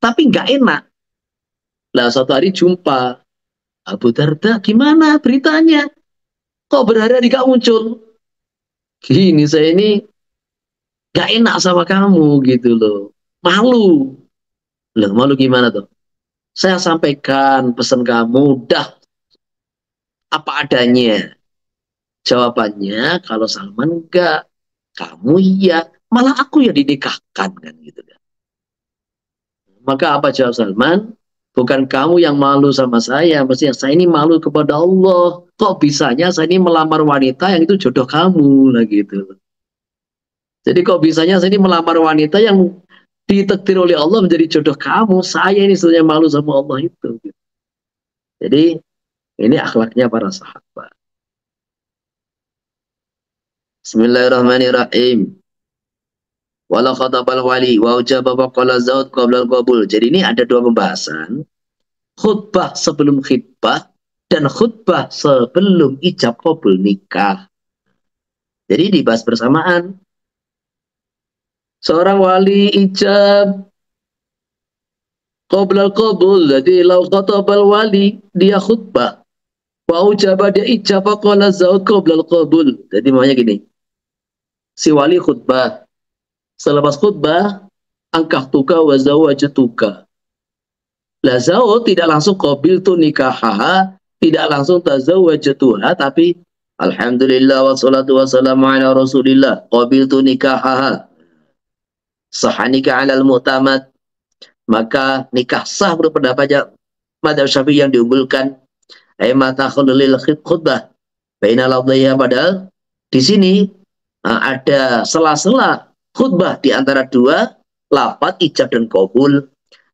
Speaker 2: tapi nggak enak. Lah suatu hari jumpa Abu Darda, gimana beritanya? Kok berhari-hari gak muncul? Gini, saya ini gak enak sama kamu gitu loh. Malu. Loh, malu gimana tuh? Saya sampaikan pesan kamu, udah apa adanya. Jawabannya, kalau Salman enggak, kamu iya, malah aku ya dinikahkan kan gitu kan. Maka apa jawab Salman? Bukan kamu yang malu sama saya, mestinya saya ini malu kepada Allah. Kok bisanya saya ini melamar wanita yang itu jodoh kamu lah gitu. Jadi kok bisanya saya ini melamar wanita yang ditakdir oleh Allah menjadi jodoh kamu. Saya ini sebenarnya malu sama Allah itu. Jadi ini akhlaknya para sahabat. Bismillahirrahmanirrahim. Wala khatabal wali wa ujaba qala zaud qabla al-qabul. Jadi ini ada dua pembahasan. Khutbah sebelum khitbah dan khutbah sebelum ijab qabul nikah. Jadi dibahas bersamaan. Seorang wali ijab qabla al-qabul. Jadi lau khatabal wali dia khutbah. Wa ujaba dia ijab qala zaud qabla al-qabul. Jadi maunya gini. Si wali khutbah. Selepas khutbah, angkah tuka wa zawajatuka. Lah zaud tidak langsung qabil tu nikahaha, tidak langsung tazawwajatuha, tapi alhamdulillah wassalatu wassalamu ala rasulillah qabil tu nikahaha. Sahanika alal mu'tamad. Maka nikah sah menurut pendapat Madzhab Syafi'i yang diunggulkan. Ay mata khulul khutbah. Bainal adhiya, padahal di sini ada sela-sela khutbah di antara dua lafaz ijab dan qabul.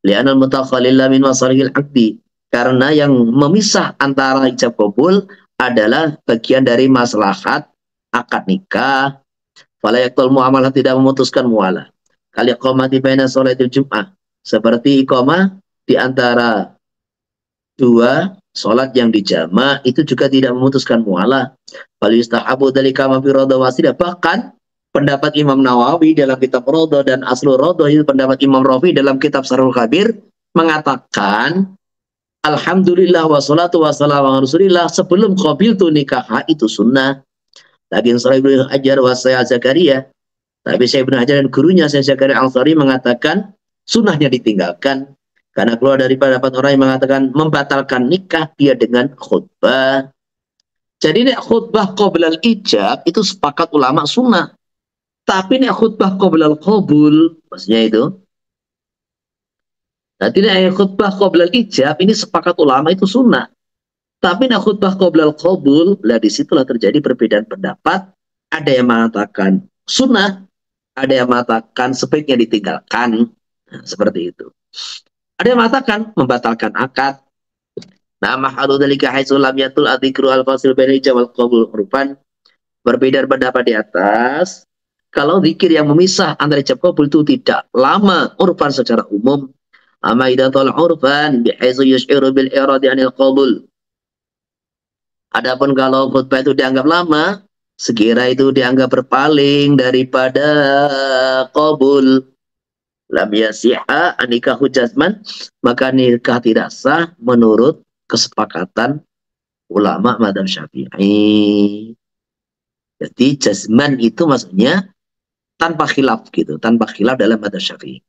Speaker 2: Li'anal mutakhallila min masalihil aqdi. Karena yang memisah antara ijab qabul adalah bagian dari maslahat akad nikah. Fala yaqtul muamalah, tidak memutuskan muamalah. Kali iqamati baina sholatil jum'ah. Seperti iqamah di antara dua sholat yang dijama itu juga tidak memutuskan mualah. Fal yustahabu dzalika ma fi radha wasidah. Bahkan pendapat Imam Nawawi dalam kitab Radha dan Aslul Radha, itu pendapat Imam Rafi dalam kitab Sarhul Kabir mengatakan alhamdulillah wassalatu wassalamu ala rasulillah sebelum qabiltu nikah itu sunnah. Lakin Sahih Ibnu Hajar wa Syekh Zakaria, tapi Syekh Ibnu Hajar dan gurunya Syekh Zakaria Al-Ansari mengatakan sunnahnya ditinggalkan. Karena keluar dari pendapat orang yang mengatakan membatalkan nikah dia dengan khutbah. Jadi nek khutbah qabla al-ijab itu sepakat ulama sunnah. Tapi nek khutbah qabla al-qabul, maksudnya itu. Nanti nek khutbah qabla al-ijab ini sepakat ulama itu sunnah. Tapi nek khutbah qabla al-qabul, lah disitulah terjadi perbedaan pendapat. Ada yang mengatakan sunnah, ada yang mengatakan sebaiknya ditinggalkan. Nah, seperti itu. Ada yang mengatakan membatalkan akad. Nah, mahalu dzalika haitsu lam yatul adzikru al-fasil bainal ijab wal qabul urfan. Berbeda pendapat di atas. Kalau zikir yang memisah antara ijab qabul itu tidak lama urfan secara umum. Amma idza tala urfan bihaitsu yush'iru bil iradi anil qabul. Adapun kalau khutbah itu dianggap lama, sekira itu dianggap berpaling daripada qabul. Lam yasiha nikahu jazman, maka nikah tidak sah menurut kesepakatan ulama madzhab Syafi'i. Jadi jazman itu maksudnya
Speaker 1: tanpa khilaf gitu, tanpa khilaf dalam madzhab Syafi'i.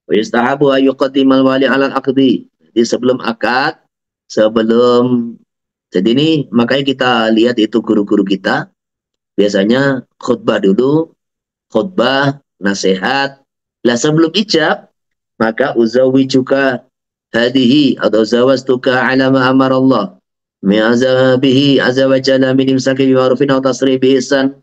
Speaker 1: Wa yustahabu ay yuqaddimal wali 'ala al-aqdi. Jadi sebelum akad, sebelum jadi ini makanya kita lihat itu guru-guru kita biasanya khutbah dulu, khutbah, nasihat. Lah sebelum ijab, maka uzawijuka hadihi atau zawastuka ala ma amara Allah bihi azza wa jalla min imsaki bi ma'rufin aw tasrih bi ihsan.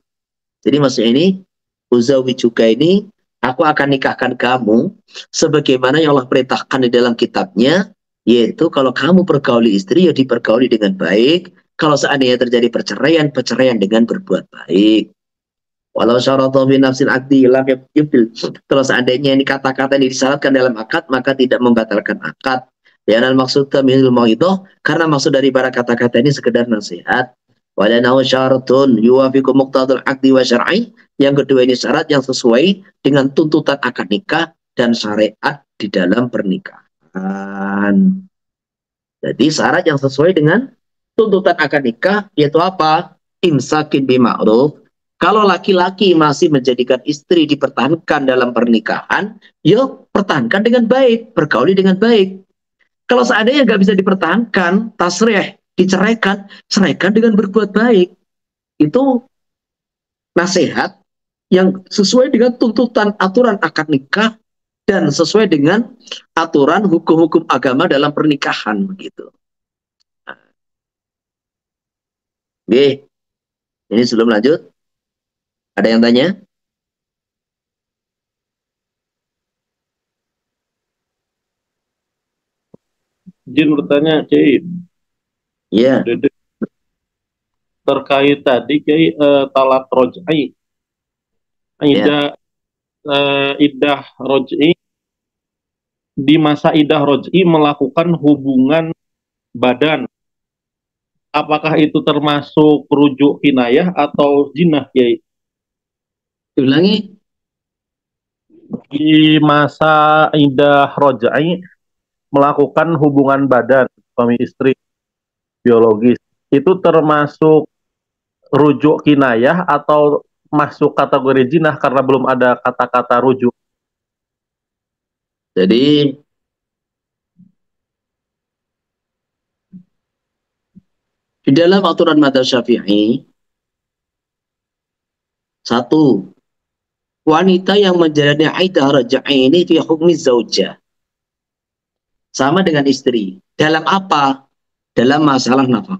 Speaker 1: Jadi maksud ini uzawijuka ini aku akan nikahkan kamu sebagaimana yang Allah perintahkan di dalam kitabnya, yaitu kalau kamu pergauli istri ya dipergauli dengan baik, kalau seandainya terjadi perceraian, perceraian dengan berbuat baik. Walau syarata fi nafsil akdi lam yubtil. Kalau seandainya ini kata-kata ini disyaratkan dalam akad, maka tidak membatalkan akad. Dan maksud minul mauidhah, karena maksud dari para kata-kata ini sekedar nasihat. Walanahu syaratun yuwafiqu muqtadal akdi wa syar'i. Yang kedua ini syarat yang sesuai dengan tuntutan akad nikah dan syariat di dalam pernikahan. Jadi syarat yang sesuai dengan tuntutan akad nikah yaitu apa? Imsakin bima'ruf. Kalau laki-laki masih menjadikan istri dipertahankan dalam pernikahan, yuk pertahankan dengan baik, pergauli dengan baik. Kalau seandainya nggak bisa dipertahankan, tasrih, diceraikan, ceraikan dengan berbuat baik. Itu nasihat yang sesuai dengan tuntutan aturan akad nikah dan sesuai dengan aturan hukum-hukum agama dalam pernikahan begitu. Oke, ini sebelum lanjut. Ada yang tanya?
Speaker 3: Izin bertanya, Kiai.
Speaker 1: Iya.
Speaker 3: Terkait tadi, Kiai, talak roj'i. Idah roj'i. Di masa idah roj'i melakukan hubungan badan. Apakah itu termasuk rujuk kinayah atau jinah, Kiai?
Speaker 1: Diulangi.
Speaker 3: Di masa idah roj'i melakukan hubungan badan suami istri biologis, itu termasuk rujuk kinayah atau masuk kategori jinah karena belum ada kata-kata rujuk?
Speaker 1: Jadi di dalam aturan madzhab Syafi'i, satu, wanita yang menjalani iddah raj'i ini fi hukmi zaujah. Sama dengan istri. Dalam apa? Dalam masalah nafkah.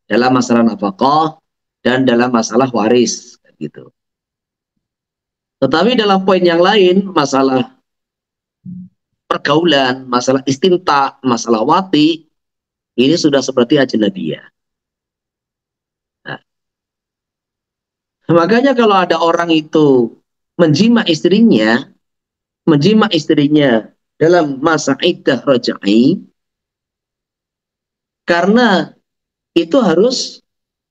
Speaker 1: Dalam masalah nafkah dan dalam masalah waris gitu. Tetapi dalam poin yang lain, masalah pergaulan, masalah istimta, masalah wati, ini sudah seperti ajnabiyah. Nah, makanya kalau ada orang itu menjima istrinya dalam masa iddah raj'i, karena itu harus,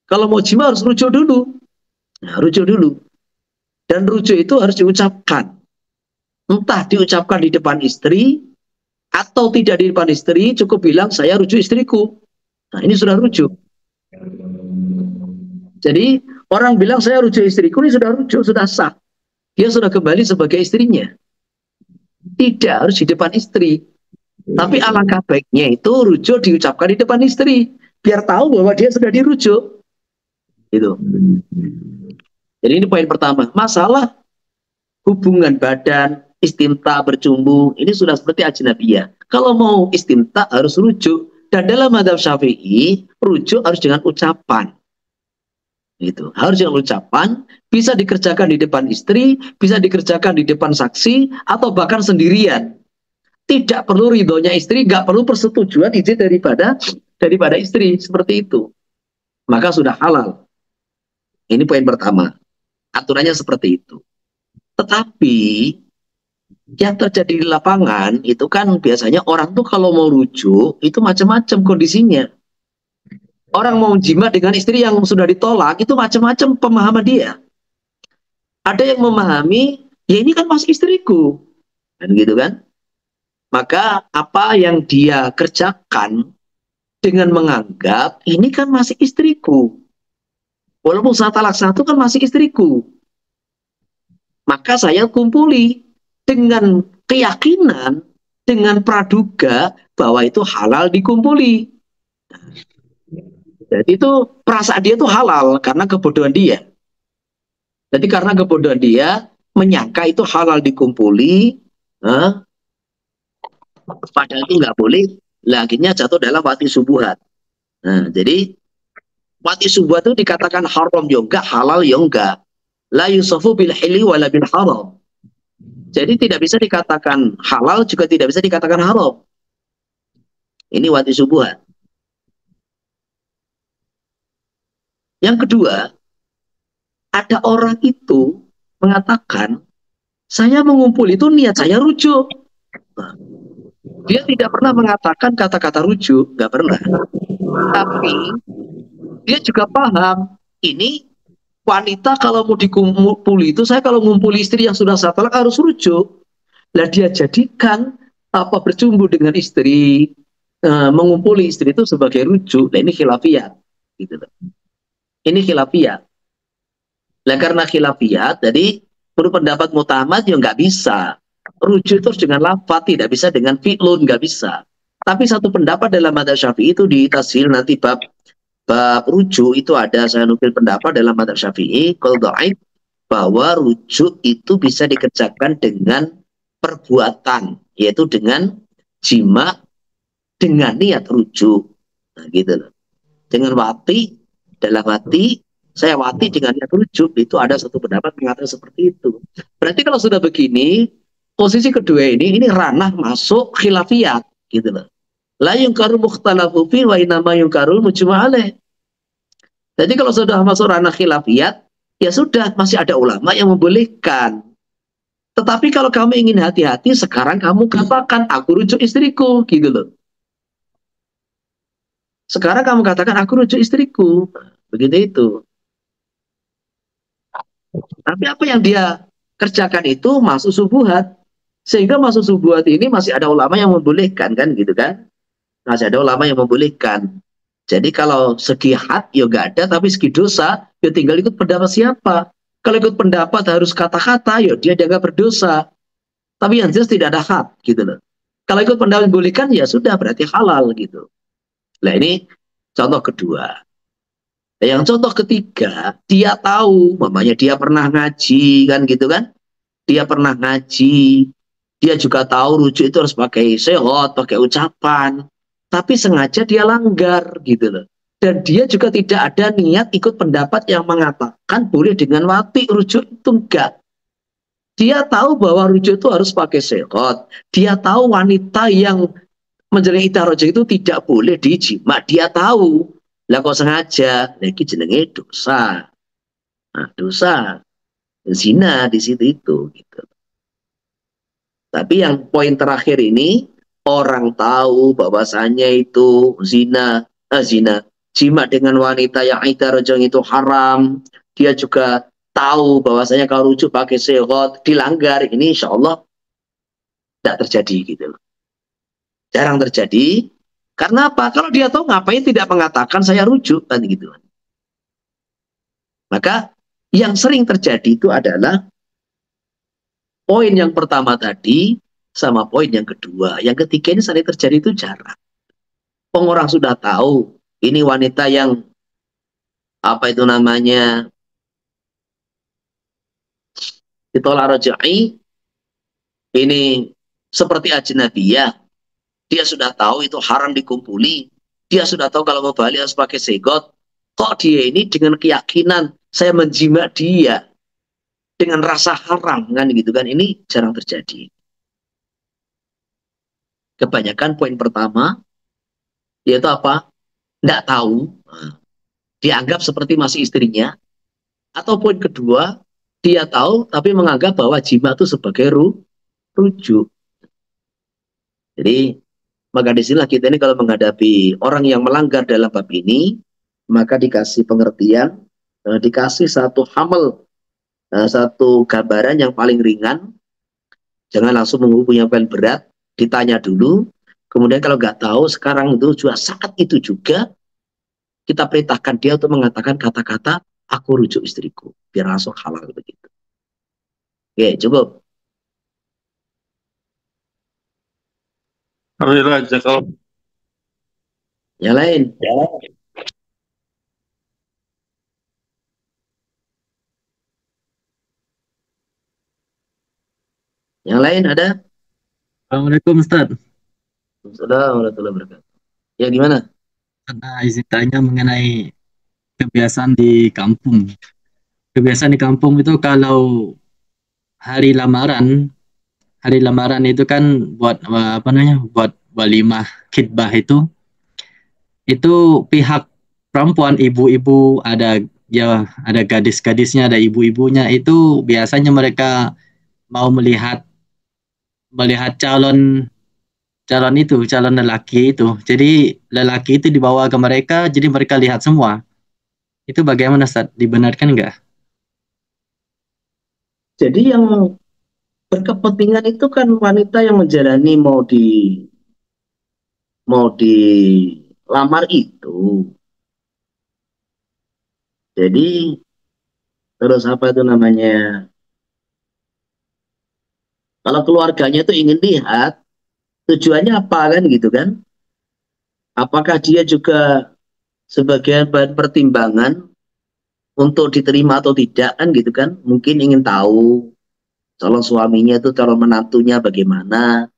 Speaker 1: kalau mau jima harus rujuk dulu. Nah, rujuk dulu. Dan rujuk itu harus diucapkan. Entah diucapkan di depan istri, atau tidak di depan istri, cukup bilang saya rujuk istriku. Nah, ini sudah rujuk. Jadi, orang bilang saya rujuk istriku, ini sudah rujuk, sudah sah. Dia sudah kembali sebagai istrinya. Tidak harus di depan istri. Tapi alangkah baiknya itu rujuk diucapkan di depan istri. Biar tahu bahwa dia sudah dirujuk. Gitu. Jadi ini poin pertama. Masalah hubungan badan, istimta, bercumbu, ini sudah seperti ajnabiyah. Kalau mau istimta harus rujuk. Dan dalam madzhab Syafi'i, rujuk harus dengan ucapan. Gitu. Harus dengan ucapan, bisa dikerjakan di depan istri, bisa dikerjakan di depan saksi, atau bahkan sendirian. Tidak perlu ridhonya istri, nggak perlu persetujuan izin daripada istri, seperti itu. Maka sudah halal. Ini poin pertama. Aturannya seperti itu. Tetapi yang terjadi di lapangan itu kan biasanya orang tuh kalau mau rujuk itu macam-macam kondisinya. Orang mau jima dengan istri yang sudah ditolak itu macam-macam pemahaman dia. Ada yang memahami, ya ini kan masih istriku, kan gitu kan? Maka apa yang dia kerjakan dengan menganggap ini kan masih istriku. Walaupun saat talak satu kan masih istriku.
Speaker 2: maka saya kumpuli dengan keyakinan, dengan praduga bahwa itu halal dikumpuli. Jadi itu perasaan dia itu halal karena kebodohan dia. Jadi karena kebodohan dia menyangka itu halal dikumpuli, padahal itu nggak boleh. Lah akhirnya jatuh dalam wati subuhat. Nah, jadi wati subuhat itu dikatakan haram ya enggak, halal ya enggak. La yusafu bil hili wala bil haram. Jadi tidak bisa dikatakan halal juga tidak bisa dikatakan haram. Ini wati subuhat. Yang kedua, ada orang itu mengatakan saya mengumpul itu niat saya rujuk. Nah, dia tidak pernah mengatakan kata-kata rujuk, nggak pernah. Tapi dia juga paham ini wanita kalau mau dikumpuli itu, saya kalau ngumpuli istri yang sudah saya talak harus rujuk. Lah dia jadikan apa bercumbu dengan istri, mengumpuli istri itu sebagai rujuk. Nah ini khilafiyat, gitu loh. Ini khilafiyat. Nah karena khilafiyat, jadi menurut pendapat mutamad ya nggak bisa. Rujuk itu harus dengan lafaz, tidak bisa dengan fi'lun, nggak bisa. Tapi satu pendapat dalam madzhab Syafi'i itu di tashil nanti bab rujuk itu ada, saya nukil pendapat dalam madzhab Syafi'i qaul dhaif bahwa rujuk itu bisa dikerjakan dengan perbuatan, yaitu dengan jima dengan niat rujuk. Nah, gitu loh. Dengan wati, dalam hati saya wati dengan niat rujuk, itu ada satu pendapat mengatakan seperti itu. Berarti kalau sudah begini, posisi kedua ini ranah masuk khilafiyat, gitu loh. La yungkaru mukhtalafu fi wa inama yungkaru mujma' alaih. Jadi kalau sudah masuk ranah khilafiyat, ya sudah, masih ada ulama yang membolehkan. Tetapi kalau kamu ingin hati-hati, sekarang kamu katakan aku rujuk istriku, gitu loh. Sekarang kamu katakan aku rujuk istriku, begitu itu. Tapi apa yang dia kerjakan itu masuk subuhat, sehingga masuk subuhat ini masih ada ulama yang membolehkan, kan, gitu kan? Masih ada ulama yang membolehkan. Jadi kalau segi had ya nggak ada, tapi segi dosa ya tinggal ikut pendapat siapa. Kalau ikut pendapat harus kata-kata, ya dia dianggap berdosa. Tapi yang jelas tidak ada had, gitu loh. Kalau ikut pendapat membolehkan ya sudah, berarti halal gitu. Nah ini contoh kedua. Yang contoh ketiga, dia tahu, mamanya dia pernah ngaji, kan gitu kan? Dia pernah ngaji, dia juga tahu rujuk itu harus pakai sehot, pakai ucapan, tapi sengaja dia langgar, gitu loh. Dan dia juga tidak ada niat ikut pendapat yang mengatakan boleh dengan wati, rujuk itu enggak. Dia tahu bahwa rujuk itu harus pakai sehot. Dia tahu wanita yang menjalani iddah rujuk itu tidak boleh dijima. Dia tahu. Lah kok sengaja, lagi jenenge dosa. Nah, dosa. Zina di situ itu, gitu. Tapi yang poin terakhir ini, orang tahu bahwasanya itu zina, jima dengan wanita yang iddah rujuk itu haram. Dia juga tahu bahwasanya kalau rujuk pakai sehot dilanggar, ini insya Allah tidak terjadi, gitu loh. Jarang terjadi. Karena apa? Kalau dia tahu, ngapain tidak mengatakan saya rujuk, kan gitu. Maka yang sering terjadi itu adalah poin yang pertama tadi sama poin yang kedua. Yang ketiga ini sering terjadi itu jarang. Orang sudah tahu ini wanita yang apa itu namanya ditolak rajai, ini seperti ajnabiyah. Dia sudah tahu itu haram dikumpuli. Dia sudah tahu kalau mau balik harus pakai segot. Kok dia ini dengan keyakinan saya menjima dia dengan rasa haram, kan gitu kan? Ini jarang terjadi. Kebanyakan poin pertama yaitu apa? Tidak tahu. Dianggap seperti masih istrinya. Atau poin kedua, dia tahu tapi menganggap bahwa jima itu sebagai rujuk. Jadi maka disinilah kita ini kalau menghadapi orang yang melanggar dalam bab ini, maka dikasih pengertian, dikasih satu hamal, satu gambaran yang paling ringan. Jangan langsung menghubungi yang paling berat, ditanya dulu. Kemudian kalau nggak tahu, sekarang itu juga saat itu juga kita perintahkan dia untuk mengatakan kata-kata, aku rujuk istriku, biar langsung halal begitu.
Speaker 1: Oke, cukup.
Speaker 3: Alhamdulillah aja kalau
Speaker 1: Yang lain? Yang lain ada?
Speaker 4: Assalamualaikum Ustaz.
Speaker 1: Assalamualaikum warahmatullahi wabarakatuh. Ya gimana?
Speaker 4: Izin tanya mengenai kebiasaan di kampung. Kebiasaan di kampung itu kalau hari lamaran, hari lamaran itu kan buat apa namanya? Buat walimah khitbah itu pihak perempuan, ibu-ibu, ada ya ada gadis-gadisnya, ada ibu-ibunya, itu biasanya mereka mau melihat melihat calon calon itu, calon lelaki itu. Jadi lelaki itu dibawa ke mereka, jadi mereka lihat semua. Itu bagaimana Ustaz? Dibenarkan enggak?
Speaker 1: Jadi yang berkepentingan itu kan wanita yang menjalani mau dilamar itu. Jadi terus apa itu namanya? Kalau keluarganya itu ingin lihat tujuannya apa kan gitu kan? Apakah dia juga sebagai bahan pertimbangan untuk diterima atau tidak kan gitu kan? Mungkin ingin tahu calon suaminya itu calon menantunya bagaimana.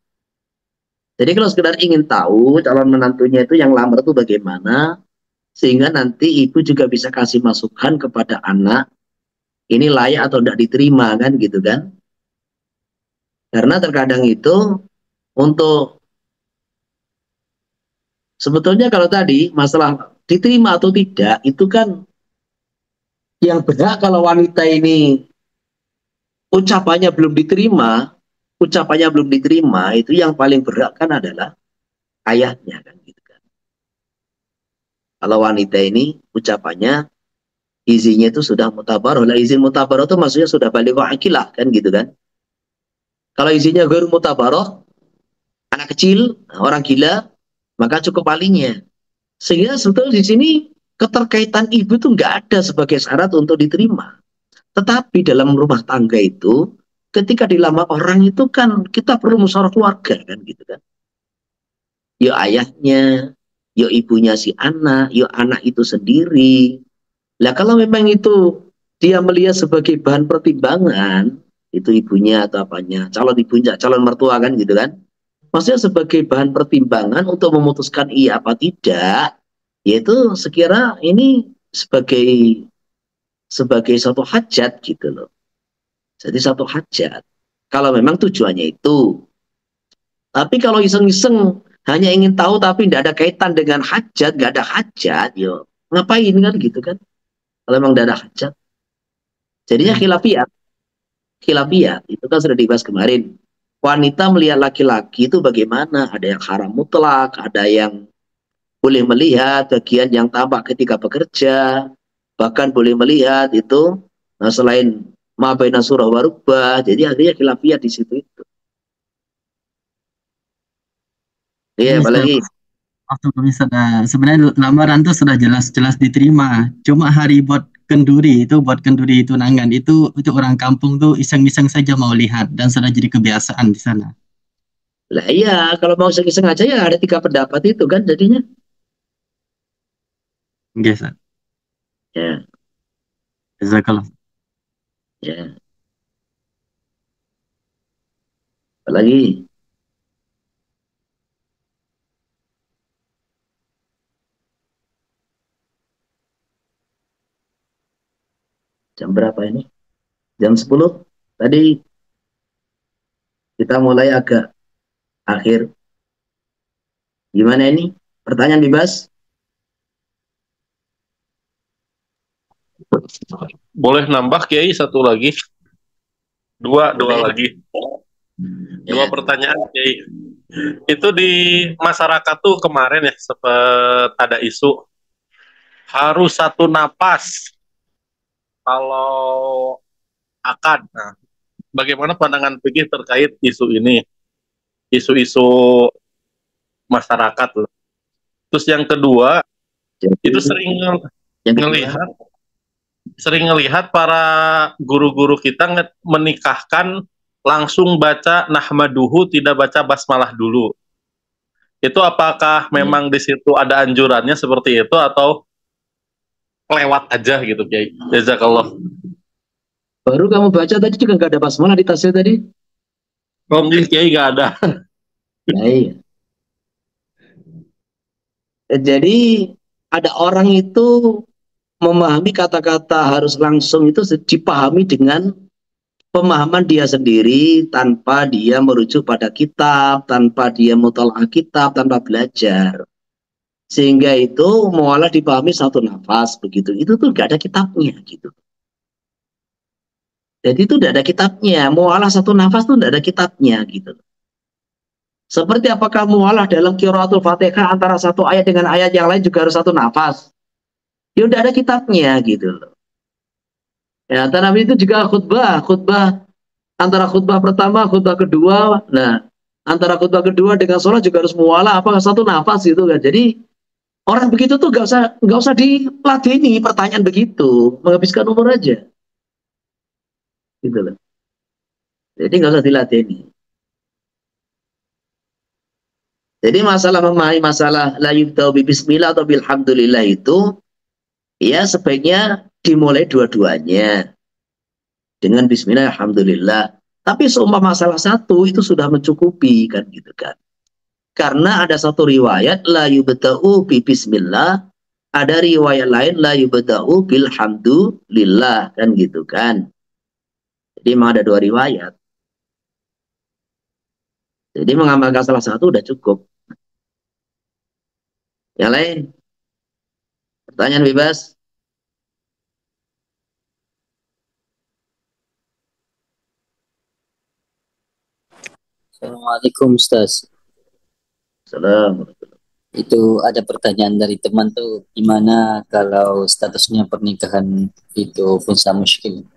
Speaker 1: Jadi kalau sekedar ingin tahu calon menantunya itu yang lamar itu bagaimana, sehingga nanti ibu juga bisa kasih masukan kepada anak, ini layak atau tidak diterima kan gitu kan. Karena terkadang itu untuk sebetulnya kalau tadi masalah diterima atau tidak, itu kan yang berhak kalau wanita ini ucapannya belum diterima, itu yang paling berhak kan adalah ayahnya kan gitu kan. Kalau wanita ini ucapannya izinnya itu sudah mutabaroh. Lah izin mutabaroh itu maksudnya sudah balik akilah kan gitu kan. Kalau izinnya baru mutabaroh, anak kecil, orang gila, maka cukup palingnya. Sehingga sebetulnya di sini keterkaitan ibu itu nggak ada sebagai syarat untuk diterima. Tetapi dalam rumah tangga itu, ketika dilamar orang itu kan kita perlu musyawarah keluarga kan gitu kan. Ya ayahnya, ya ibunya si anak, ya anak itu sendiri. Lah kalau memang itu dia melihat sebagai bahan pertimbangan, itu ibunya atau apanya, calon ibunya, calon mertua kan gitu kan. Maksudnya sebagai bahan pertimbangan untuk memutuskan iya apa tidak, yaitu sekira ini sebagai satu hajat gitu loh. Jadi satu hajat. Kalau memang tujuannya itu. Tapi kalau iseng-iseng hanya ingin tahu tapi tidak ada kaitan dengan hajat, nggak ada hajat, yo ngapain kan gitu kan? Kalau memang tidak ada hajat. Jadinya khilafiyah. Khilafiyah itu kan sudah dibahas kemarin. Wanita melihat laki-laki itu bagaimana? Ada yang haram mutlak, ada yang boleh melihat bagian yang tampak ketika bekerja, bahkan boleh melihat itu selain ma baina surah warubah, jadi artinya khilafiyah di situ itu. Iya,
Speaker 4: Ini Ustaz,
Speaker 1: apalagi
Speaker 4: waktu Ustaz, sebenarnya lamaran tuh sudah jelas-jelas diterima. Cuma hari buat kenduri tunangan itu orang kampung tuh iseng-iseng saja mau lihat dan sudah jadi kebiasaan di sana.
Speaker 1: lah iya, kalau mau iseng-iseng aja ya ada 3 pendapat itu kan jadinya.
Speaker 4: Oke, Ustaz.
Speaker 1: Ya,
Speaker 4: Jazakallah.
Speaker 1: ya. Apalagi jam berapa ini? Jam 10. Tadi kita mulai agak akhir. Gimana ini? Pertanyaan bebas?
Speaker 3: boleh nambah Kiai satu lagi, dua lagi, dua
Speaker 1: Ya.
Speaker 3: pertanyaan Kiai. Itu di masyarakat tuh kemarin ya sempat ada isu harus satu napas kalau akad. Nah, bagaimana pandangan fikih terkait isu ini, isu-isu masyarakat loh. Terus yang kedua,
Speaker 1: Jadi,
Speaker 3: itu sering
Speaker 1: yang kedua,
Speaker 3: ngelihat sering ngelihat para guru-guru kita menikahkan langsung baca nahmaduhu, tidak baca basmalah dulu. Itu apakah memang di situ ada anjurannya seperti itu atau lewat aja gitu, Kiai? Jazakallah.
Speaker 2: Baru kamu baca tadi juga nggak ada basmalah di tasnya tadi?
Speaker 3: Oh, Kiai nggak ada.
Speaker 2: Nah, iya. Jadi ada orang itu memahami kata-kata harus langsung itu dipahami dengan pemahaman dia sendiri tanpa dia merujuk pada kitab, tanpa dia mutalaah kitab, tanpa belajar. Sehingga itu mualah dipahami satu nafas begitu. Itu tuh nggak ada kitabnya gitu. Jadi itu tidak ada kitabnya. Mualah satu nafas tuh tidak ada kitabnya gitu. Seperti apakah mualah dalam qiraatul Fatihah antara satu ayat dengan ayat yang lain juga harus satu nafas? Ya udah ada kitabnya gitu loh. Ya, Nabi itu juga khutbah antara khutbah pertama, khutbah kedua. Nah, antara khutbah kedua dengan sholat juga harus mualah apa satu nafas gitu kan. Jadi orang begitu tuh nggak usah dilatih pertanyaan begitu, menghabiskan umur aja, gitu loh. Jadi nggak usah dilatih. Jadi masalah memahami masalah la yubda'u bi bismillah atau bilhamdulillah itu ya sebaiknya dimulai dua-duanya dengan bismillah alhamdulillah. Tapi seumpama masalah satu itu sudah mencukupi kan gitu kan. Karena ada satu riwayat la yubda'u bi bismillah, ada riwayat lain la yubda'u bilhamdulillah kan gitu kan. Jadi memang ada dua riwayat. Jadi mengamalkan salah satu udah cukup. Yang lain? Pertanyaan bebas?
Speaker 5: Assalamualaikum Ustaz.
Speaker 2: Salam.
Speaker 5: Itu ada pertanyaan dari teman tuh, gimana kalau statusnya pernikahan itu punsa muskil?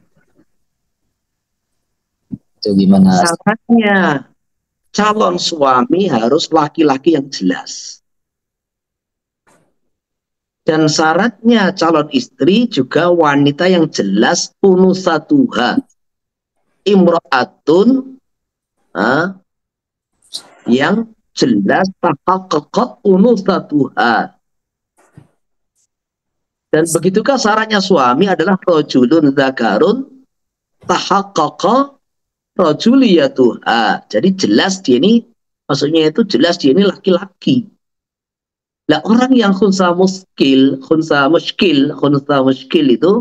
Speaker 5: Itu gimana?
Speaker 2: Syaratnya calon suami harus laki-laki yang jelas. Dan syaratnya calon istri juga wanita yang jelas unusatuha. Imro'atun yang jelas tahaqqaqat unusatuha. Dan begitukah syaratnya suami adalah rajulun dzakarun tahaqqaqa rajuliyatuha. Jadi jelas dia ini, maksudnya itu jelas dia ini laki-laki. Lah orang yang khunsa muskil itu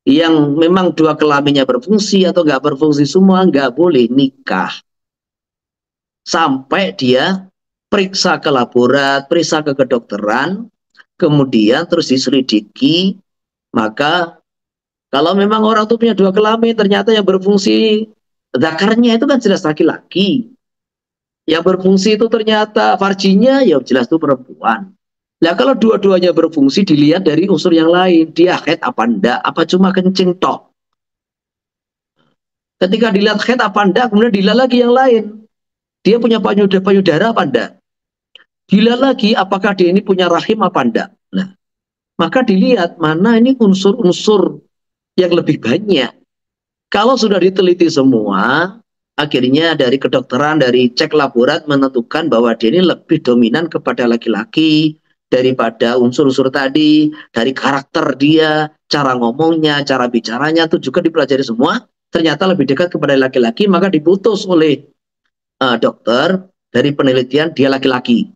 Speaker 2: yang memang dua kelaminnya berfungsi atau nggak berfungsi semua nggak boleh nikah sampai dia periksa ke laborat, periksa ke kedokteran, kemudian terus diselidiki. Maka kalau memang orang itu punya dua kelamin ternyata yang berfungsi zakarnya itu kan jelas laki-laki. Yang berfungsi itu ternyata farjinya ya jelas itu perempuan. Nah kalau dua-duanya berfungsi dilihat dari unsur yang lain. Dia haid apa enggak? Apa cuma kencing tok? Ketika dilihat haid apa enggak, kemudian dilihat lagi yang lain. Dia punya payudara apa enggak? Dilihat lagi apakah dia ini punya rahim apa enggak? Nah, maka dilihat mana ini unsur-unsur yang lebih banyak. Kalau sudah diteliti semua, akhirnya dari kedokteran, dari cek laborat menentukan bahwa dia ini lebih dominan kepada laki-laki daripada unsur-unsur tadi, dari karakter dia, cara ngomongnya, cara bicaranya itu juga dipelajari semua. Ternyata lebih dekat kepada laki-laki, maka diputus oleh dokter dari penelitian dia laki-laki.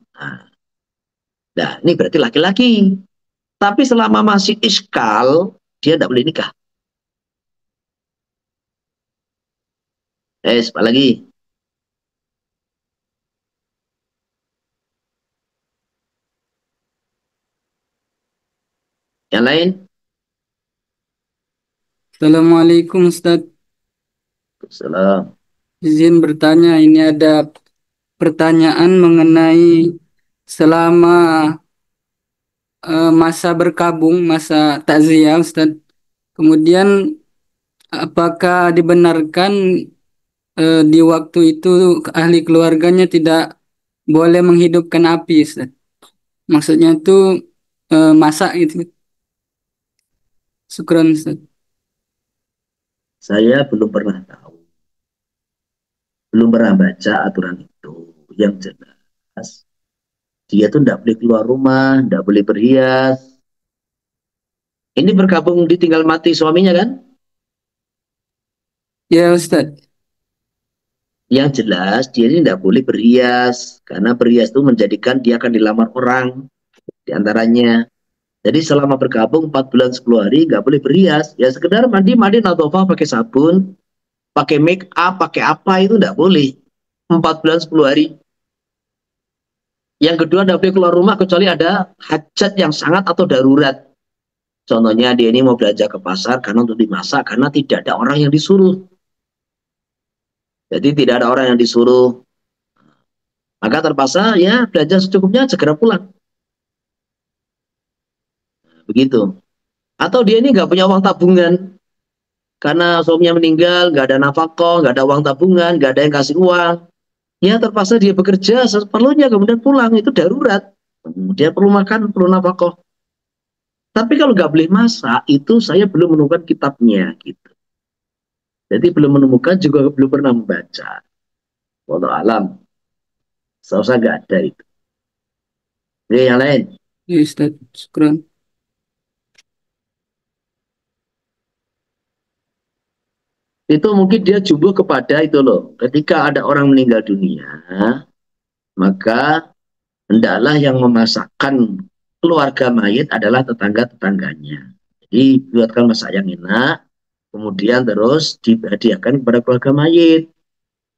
Speaker 2: Nah, ini berarti laki-laki. Tapi selama masih iskal, dia tidak boleh nikah. Apa lagi? Yang lain?
Speaker 6: Assalamualaikum Ustaz.
Speaker 2: Salam.
Speaker 6: Izin bertanya, ini ada pertanyaan mengenai selama masa berkabung, masa takziah Ustaz. Kemudian apakah dibenarkan di waktu itu ahli keluarganya tidak boleh menghidupkan api Ustaz? Maksudnya itu masak gitu. Syukran Ustaz.
Speaker 1: Saya belum pernah tahu, belum pernah baca aturan itu. Yang jelas, dia tuh tidak boleh keluar rumah, tidak boleh berhias. Ini bergabung ditinggal mati suaminya kan?
Speaker 6: Ya Ustaz.
Speaker 1: Yang jelas dia ini tidak boleh berhias, karena berhias itu menjadikan dia akan dilamar orang diantaranya. Jadi selama bergabung 4 bulan 10 hari nggak boleh berhias. Ya sekedar mandi nadhofah pakai sabun, pakai make up, pakai apa itu nggak boleh. 4 bulan 10 hari. Yang kedua tidak boleh keluar rumah kecuali ada hajat yang sangat atau darurat. Contohnya dia ini mau belanja ke pasar karena untuk dimasak, karena tidak ada orang yang disuruh. Jadi tidak ada orang yang disuruh. Maka terpaksa ya belanja secukupnya segera pulang. Begitu. Atau dia ini nggak punya uang tabungan. Karena suaminya meninggal, nggak ada nafkah, nggak ada uang tabungan, nggak ada yang kasih uang. Ya terpaksa dia bekerja seperlunya kemudian pulang. Itu darurat. Dia perlu makan, perlu nafkah. Tapi kalau nggak boleh masak, itu saya belum menemukan kitabnya. Gitu. Jadi belum menemukan, juga belum pernah membaca. Wallahu alam. Saya nggak ada itu. Oke, yang lain.
Speaker 6: Ya Ustaz. Syukran.
Speaker 1: Itu mungkin dia jumbo kepada itu loh. Ketika ada orang meninggal dunia, maka hendaklah yang memasakkan keluarga mayit adalah tetangga-tetangganya. Jadi buatkan masak yang enak, kemudian terus dihadiahkan kepada keluarga mayit.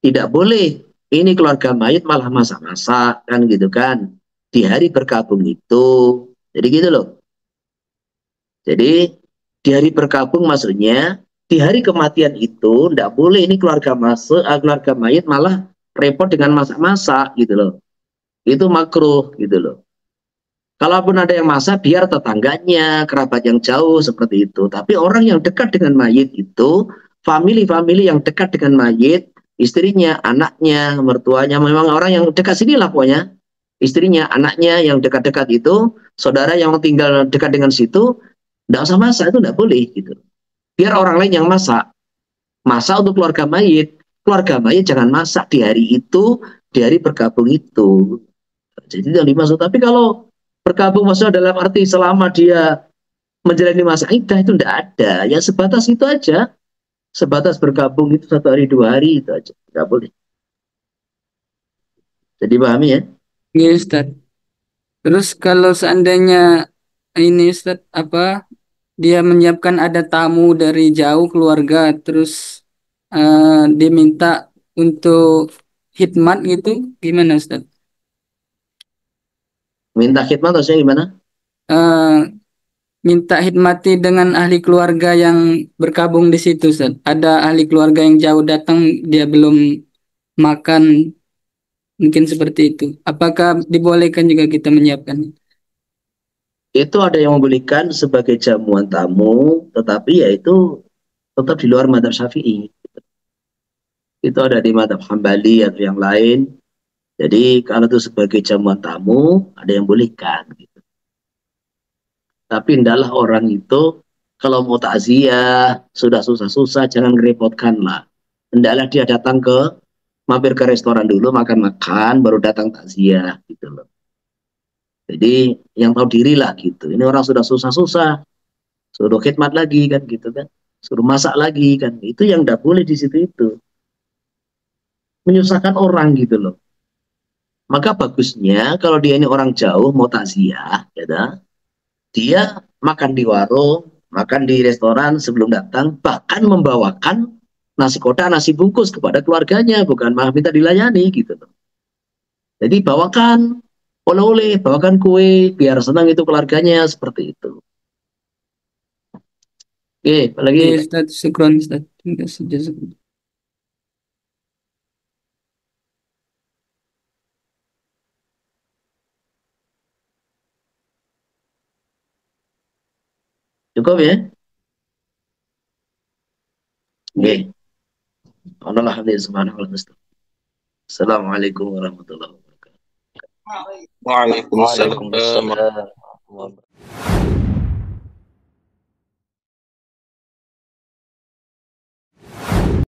Speaker 1: Tidak boleh ini keluarga mayit malah masak-masak kan gitu kan. Di hari berkabung itu. Jadi gitu loh. Jadi di hari berkabung maksudnya di hari kematian itu tidak boleh ini keluarga keluarga mayit malah repot dengan masak-masak gitu loh. Itu makruh gitu loh. Kalaupun ada yang masak biar tetangganya, kerabat yang jauh seperti itu. Tapi orang yang dekat dengan mayit itu, family-family yang dekat dengan mayit, istrinya, anaknya, mertuanya, memang orang yang dekat sini lah pokoknya. Istrinya, anaknya yang dekat-dekat itu, saudara yang tinggal dekat dengan situ, tidak usah masak, itu tidak boleh gitu. Biar orang lain yang masak. Masak untuk keluarga mayit. Keluarga mayit jangan masak di hari itu, di hari bergabung itu. Jadi itu yang dimaksud. Tapi kalau bergabung maksudnya dalam arti selama dia menjalani masa iddah itu tidak ada. Ya sebatas itu aja. Sebatas bergabung itu 1 hari 2 hari itu aja. Tidak boleh. Jadi pahami ya?
Speaker 6: Ya Ustaz. Terus kalau seandainya ini Ustaz dia menyiapkan ada tamu dari jauh keluarga, terus diminta untuk khidmat gitu, gimana Ustaz?
Speaker 1: Minta khidmat maksudnya gimana?
Speaker 6: Eh, Minta khidmati dengan ahli keluarga yang berkabung di situ Ustaz. Ada ahli keluarga yang jauh datang, dia belum makan, mungkin seperti itu. Apakah dibolehkan juga kita menyiapkan?
Speaker 1: Itu ada yang membolehkan sebagai jamuan tamu, tetapi ya itu tetap di luar mazhab Syafi'i. Itu ada di mazhab Hambali atau yang lain. Jadi kalau itu sebagai jamuan tamu, ada yang bolehkan. Gitu. Tapi hendaklah orang itu kalau mau takziah, sudah susah-susah, jangan merepotkan lah. Hendaklah dia datang mampir ke restoran dulu, makan-makan, baru datang takziah gitu loh. Jadi yang tahu diri lah gitu. Ini orang sudah susah-susah, suruh khidmat lagi kan gitu kan, suruh masak lagi kan. Itu yang tidak boleh di situ itu. Menyusahkan orang gitu loh. Maka bagusnya kalau dia ini orang jauh mau takziah, ya, dia makan di warung, makan di restoran sebelum datang, bahkan membawakan nasi kotak, nasi bungkus kepada keluarganya, bukan malah minta dilayani gitu loh. Jadi bawakan oleh-oleh, bawakan kue, biar senang itu keluarganya, seperti itu. Oke, apa lagi?
Speaker 6: Ya Ustaz, syukron Ustaz. Terima kasih, jazakallah.
Speaker 1: Cukup ya? Oke. Assalamualaikum warahmatullahi wabarakatuh.
Speaker 7: Waalaikumsalam.
Speaker 5: Waalaikumsalam warahmatullahi wabarakatuh.